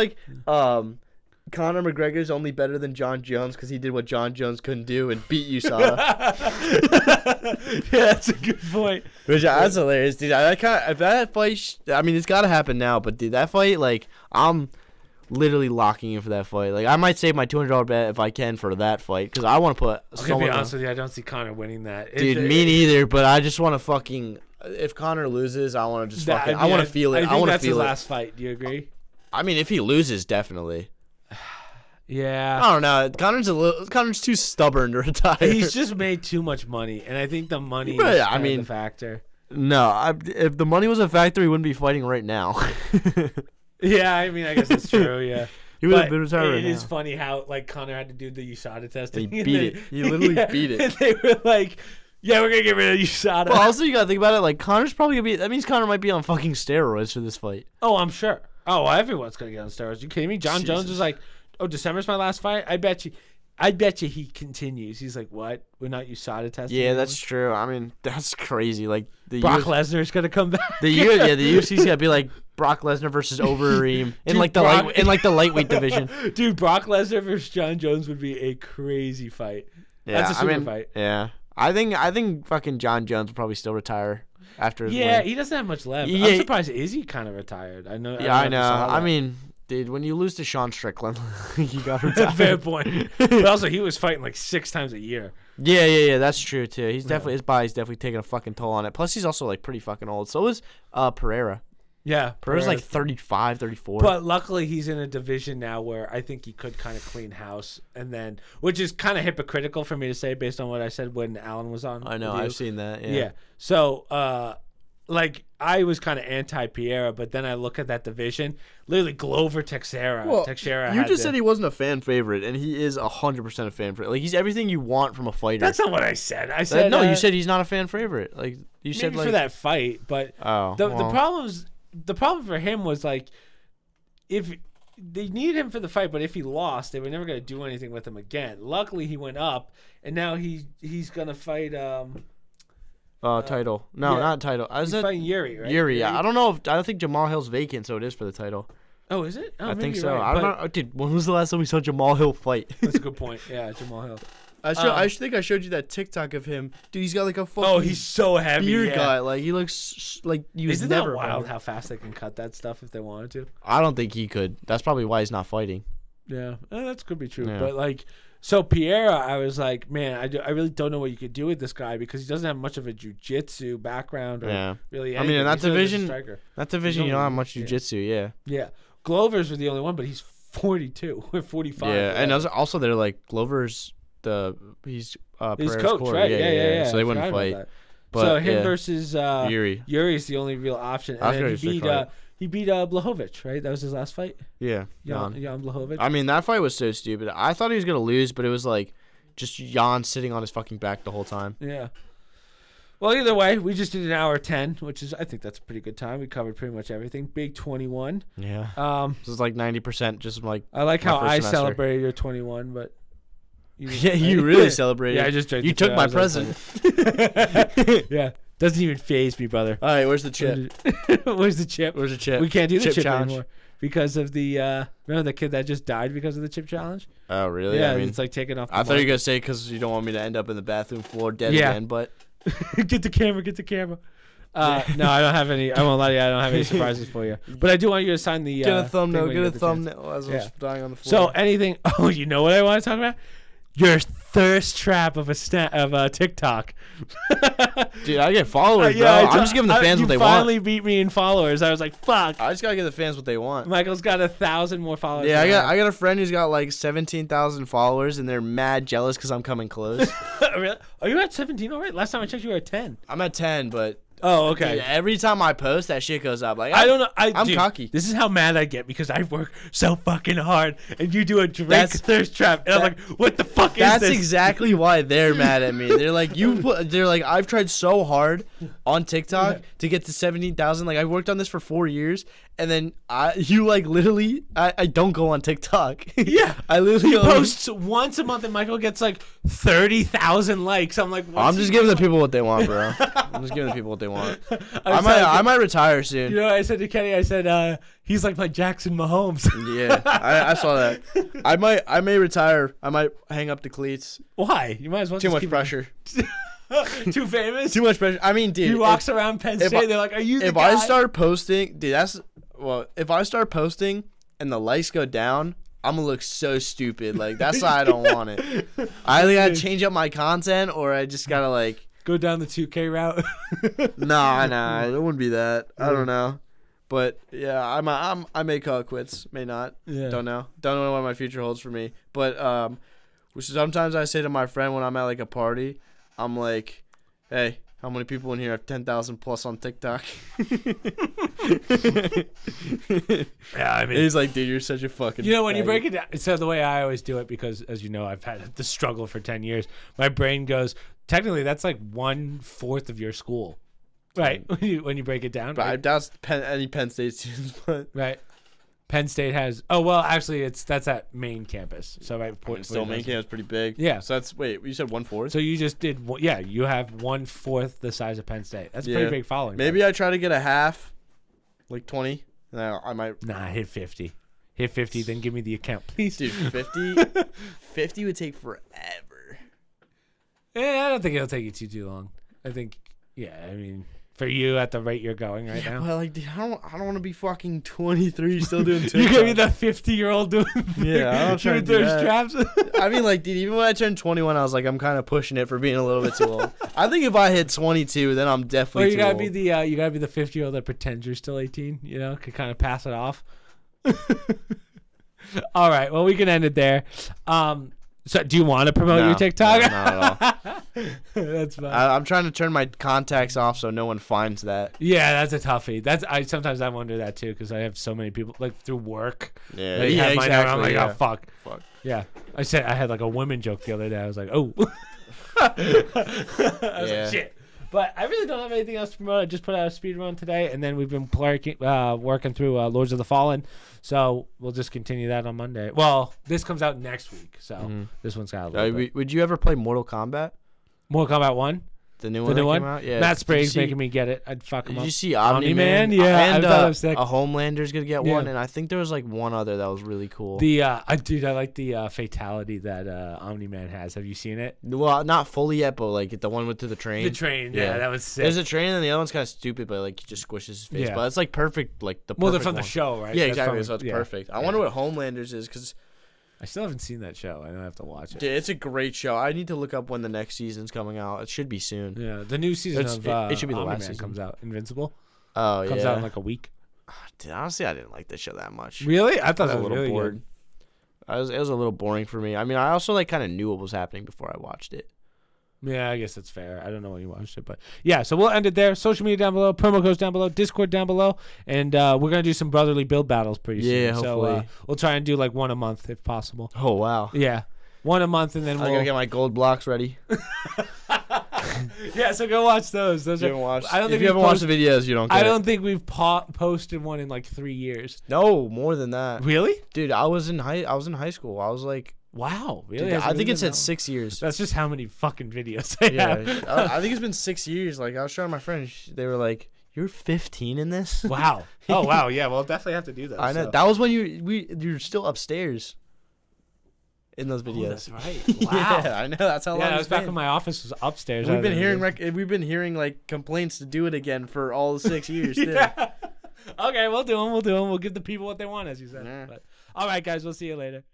Conor McGregor's only better than John Jones because he did what John Jones couldn't do and beat USADA.
Yeah, that's a good point.
Which that's hilarious, dude. If that fight, I mean, it's got to happen now, but dude, that fight, like, I'm literally locking in for that fight. Like, I might save my $200 bet if I can for that fight because I want to put.
I'm gonna be honest with you, I don't see Conor winning that.
Dude, me neither. But I just want to fucking. If Conor loses, I want to just fucking. I want to feel it.
I think that's
feel
his
it.
last fight. Do you agree?
I mean, if he loses, definitely.
Yeah.
I don't know. Connor's too stubborn to retire.
He's just made too much money, and I think the money is the factor.
No, if the money was a factor, he wouldn't be fighting right now.
Yeah, I mean, I guess that's true. Yeah.
He would have been retired.
It is funny how like Conor had to do the USADA testing.
He beat it. He literally beat it.
And they were like, "Yeah, we're gonna get rid of USADA."
Well, also you gotta think about it. Like Conor's probably gonna be. That means Conor might be on fucking steroids for this fight.
Oh, I'm sure. Oh, well, everyone's gonna get on steroids. You kidding me? John Jones was like, "Oh, December's my last fight." I bet you he continues. He's like, "What? We're not USADA testing."
Yeah,
anymore?
That's true. I mean, that's crazy. Like
Brock Lesnar's gonna come back.
The UFC's gotta be like Brock Lesnar versus Overeem in like the lightweight division.
Dude, Brock Lesnar versus John Jones would be a crazy fight.
Yeah,
that's a super fight.
Yeah, I think fucking John Jones will probably still retire after his
Yeah,
win.
he doesn't have much left.
Yeah.
I'm surprised Izzy kind of retired. I know.
Yeah, I know. I mean, dude, when you lose to Sean Strickland, you got retired.
Fair point. But also, he was fighting like 6 times a year.
Yeah. That's true too. His body's definitely taking a fucking toll on it. Plus, he's also like pretty fucking old. So is Pereira.
Yeah,
Pereira's like 35, 34.
But luckily, he's in a division now where I think he could kind of clean house, and then, which is kind of hypocritical for me to say based on what I said when Alan was on.
I know, I've seen that.
Yeah. So, like, I was kind of anti-Pereira, but then I look at that division. Literally, Glover Teixeira.
Well,
Teixeira
you just said he wasn't a fan favorite, and he is 100% a fan favorite. Like, he's everything you want from a fighter.
That's not what I said. I said
no. You said he's not a fan favorite. Like you said, like
for that fight, but the problem for him was like, if they needed him for the fight, but if he lost, they were never going to do anything with him again. Luckily, he went up, and now he's going to fight.
Title. No, not title.
He's fighting Yuri, right?
Yuri, yeah. I don't think Jamal Hill's vacant, so it is for the title.
Oh, is it? Oh,
I think so.
Right.
I don't know. Dude, when was the last time we saw Jamal Hill fight?
That's a good point. Yeah, Jamal Hill.
I think I showed you that TikTok of him. Dude, he's got like a fucking
he's so heavy.
Beard guy. Like, he looks like he was
Isn't
never
that wild how fast they can cut that stuff if they wanted to?
I don't think he could. That's probably why he's not fighting.
Yeah, that could be true.
Yeah.
But like, so Pereira, I was like, man, I really don't know what you could do with this guy because he doesn't have much of a jiu-jitsu background or really anything.
I mean, in that division, you don't have much jiu-jitsu,
Yeah. Glover's was the only one, but he's 42 or 45.
Yeah, and also they're like Glover's he's
his coach, right? Yeah.
So they wouldn't fight. But,
so him versus
Yuri.
Yuri's the only real option. And then he beat Blachowicz, right? That was his last fight?
Yeah.
Jan Blachowicz.
I mean, that fight was so stupid. I thought he was going to lose, but it was like just Jan sitting on his fucking back the whole time.
Yeah. Well, either way, we just did an hour 10, which is, I think that's a pretty good time. We covered pretty much everything. Big 21.
Yeah. This is like 90% just like
I like how I celebrated your 21, but...
You really celebrated.
Yeah, I just drank.
You took my present.
Yeah. Doesn't even faze me, brother.
All right, where's the chip?
Where's the chip?
Where's the chip?
We can't do the chip
challenge
anymore because of the remember the kid that just died because of the chip challenge?
Oh, really?
Yeah,
I mean,
it's like taking off.
I thought you were gonna say because you don't want me to end up in the bathroom floor dead again, but
get the camera. No, I don't have any. I won't lie to you. I don't have any surprises for you. But I do want you to sign the.
Get a thumbnail. As I was dying on the floor.
So anything? Oh, you know what I want to talk about? Your thirst trap of a TikTok.
Dude, I get followers, bro. I'm just giving the fans what they want.
You finally beat me in followers. I was like, fuck.
I just gotta give the fans what they want.
Michael's got 1,000 more followers.
Yeah, I got a friend who's got like 17,000 followers, and they're mad jealous because I'm coming close.
Really? Are you at 17 already? Last time I checked, you were at 10.
I'm at 10, but.
Oh, okay.
Dude, every time I post, that shit goes up. Like
I don't know.
I'm
dude,
cocky.
This is how mad I get because I work so fucking hard, and you do a drink thirst trap, and I'm like, what the fuck is this?
That's exactly why they're mad at me. They're like, they're like, I've tried so hard on TikTok to get to 17,000. Like I worked on this for 4 years, and then you like literally, I don't go on TikTok.
Yeah,
I literally
posts once a month, and Michael gets like 30,000 likes. I'm like,
I'm just giving the people what they want, bro. I'm just giving the people what they want. want. I might retire soon.
You know what I said to Kenny? I said, he's like my Jackson Mahomes.
Yeah, I saw that. I may retire. I might hang up the cleats.
Why? You might as well.
Too much pressure.
Too famous?
Too much pressure. I mean, dude.
He walks around Penn State. They're like, are you the guy?
If I start posting, dude, if I start posting and the likes go down, I'm going to look so stupid. Like, that's why I don't want it. I either got to change up my content or I just got to, like.
Go down the 2K route?
Nah, it wouldn't be that. I don't know. But, yeah, I may call it quits. May not.
Yeah.
Don't know. Don't know what my future holds for me. But sometimes I say to my friend when I'm at, like, a party, I'm like, hey, how many people in here have 10,000 plus on TikTok?
Yeah, I mean,
he's like, dude, you're such a fucking.
You know, when you break it down, so the way I always do it, because as you know, I've had the struggle for 10 years. My brain goes, technically, that's like 1/4 of your school, right? When you break it down,
but
right?
I doubt any Penn State students, but
right. Penn State has. Oh well, actually, that's at main campus. So right,
still main campus is pretty big.
Yeah.
So that's you said 1/4.
So you just did. Yeah, you have 1/4 the size of Penn State. That's a pretty big following.
Maybe I try to get a half, like 20. And I might.
Nah, hit 50. Hit 50, then give me the account, please.
Dude, 50 would take forever.
Yeah, I don't think it'll take you too long. I think, yeah, I mean, for you at the rate you're going right now.
Well, like, dude, I don't want to be fucking 23 still doing TikTok.
You're gonna be the 50-year-old doing
I don't try to do
thirst traps.
I mean, like, dude, even when I turned 21, I was like, I'm kind of pushing it for being a little bit too old. I think if I hit 22, then I'm definitely
you
too
gotta
old.
be you gotta be the 50-year-old that pretends you're still 18. You know, could kind of pass it off. All right, well, we can end it there. So, do you want to promote your TikTok?
No, not at all.
That's fine.
I'm trying to turn my contacts off so no one finds that.
Yeah, that's a toughie. Sometimes I wonder that too, because I have so many people like through work.
Yeah,
exactly. I'm like,
yeah.
oh fuck. Yeah, I had like a women joke the other day. I was like, oh. I was like, shit. But I really don't have anything else to promote. I just put out a speed run today, and then we've been working through Lords of the Fallen. So we'll just continue that on Monday. Well, this comes out next week, so this one's got a little bit.
Would you ever play Mortal Kombat?
Mortal Kombat 1?
The new one that came out? Yeah.
Matt Sprague's making me get it. I'd fuck him up.
Did you see Omni-Man?
Yeah,
and
I thought it was sick.
a Homelander's going to get one, and I think there was like one other that was really cool.
I like the fatality that Omni-Man has. Have you seen it?
Well, not fully yet, but like the one with the train.
The train, yeah, that was sick.
There's a train, and the other one's kind of stupid, but like he just squishes his face.
Yeah.
But it's like perfect, like the perfect
Well, they're from
one.
the show, right?
Yeah, exactly. So it's perfect. I wonder what Homelander's is, because
I still haven't seen that show. I don't have to watch it.
Dude, it's a great show. I need to look up when the next season's coming out. It should be soon.
Yeah, the new season of
it should be the
Omni-Man
last season.
comes out. Invincible.
Oh,
comes out in like a week.
Dude, honestly, I didn't like this show that much.
Really? I thought
I was
that
a
was
little
really
bored.
good.
It was a little boring for me. I mean, I also like kind of knew what was happening before I watched it.
Yeah, I guess that's fair. I don't know when you watched it, but yeah. So we'll end it there. Social media down below, promo codes down below, Discord down below, and we're gonna do some brotherly build battles pretty soon.
Yeah, hopefully.
So we'll try and do like one a month if possible.
Oh wow.
Yeah, one a month, and then
I gotta get my gold blocks ready.
Yeah, so go watch those. Those
If
are.
you haven't watched the videos, you don't get
I don't think we've posted one in like 3 years.
No, more than that.
Really?
Dude, I was in high school. I was like,
wow, really?
dude, I think it said 6 years.
That's just how many fucking videos I have.
I think it's been 6 years. Like, I was showing my friends. They were like, "You're 15 in this?"
Wow. Oh wow. Yeah. Well, definitely have to do that.
I know.
So.
That was when you're still upstairs. In those videos.
Oh, that's right. Wow.
Yeah, I know. That's how long.
Yeah, I was back when my office was upstairs.
We've been hearing like complaints to do it again for all 6 years.
Yeah. Okay, we'll do them. We'll give the people what they want, as you said.
Yeah.
But, all right, guys. We'll see you later.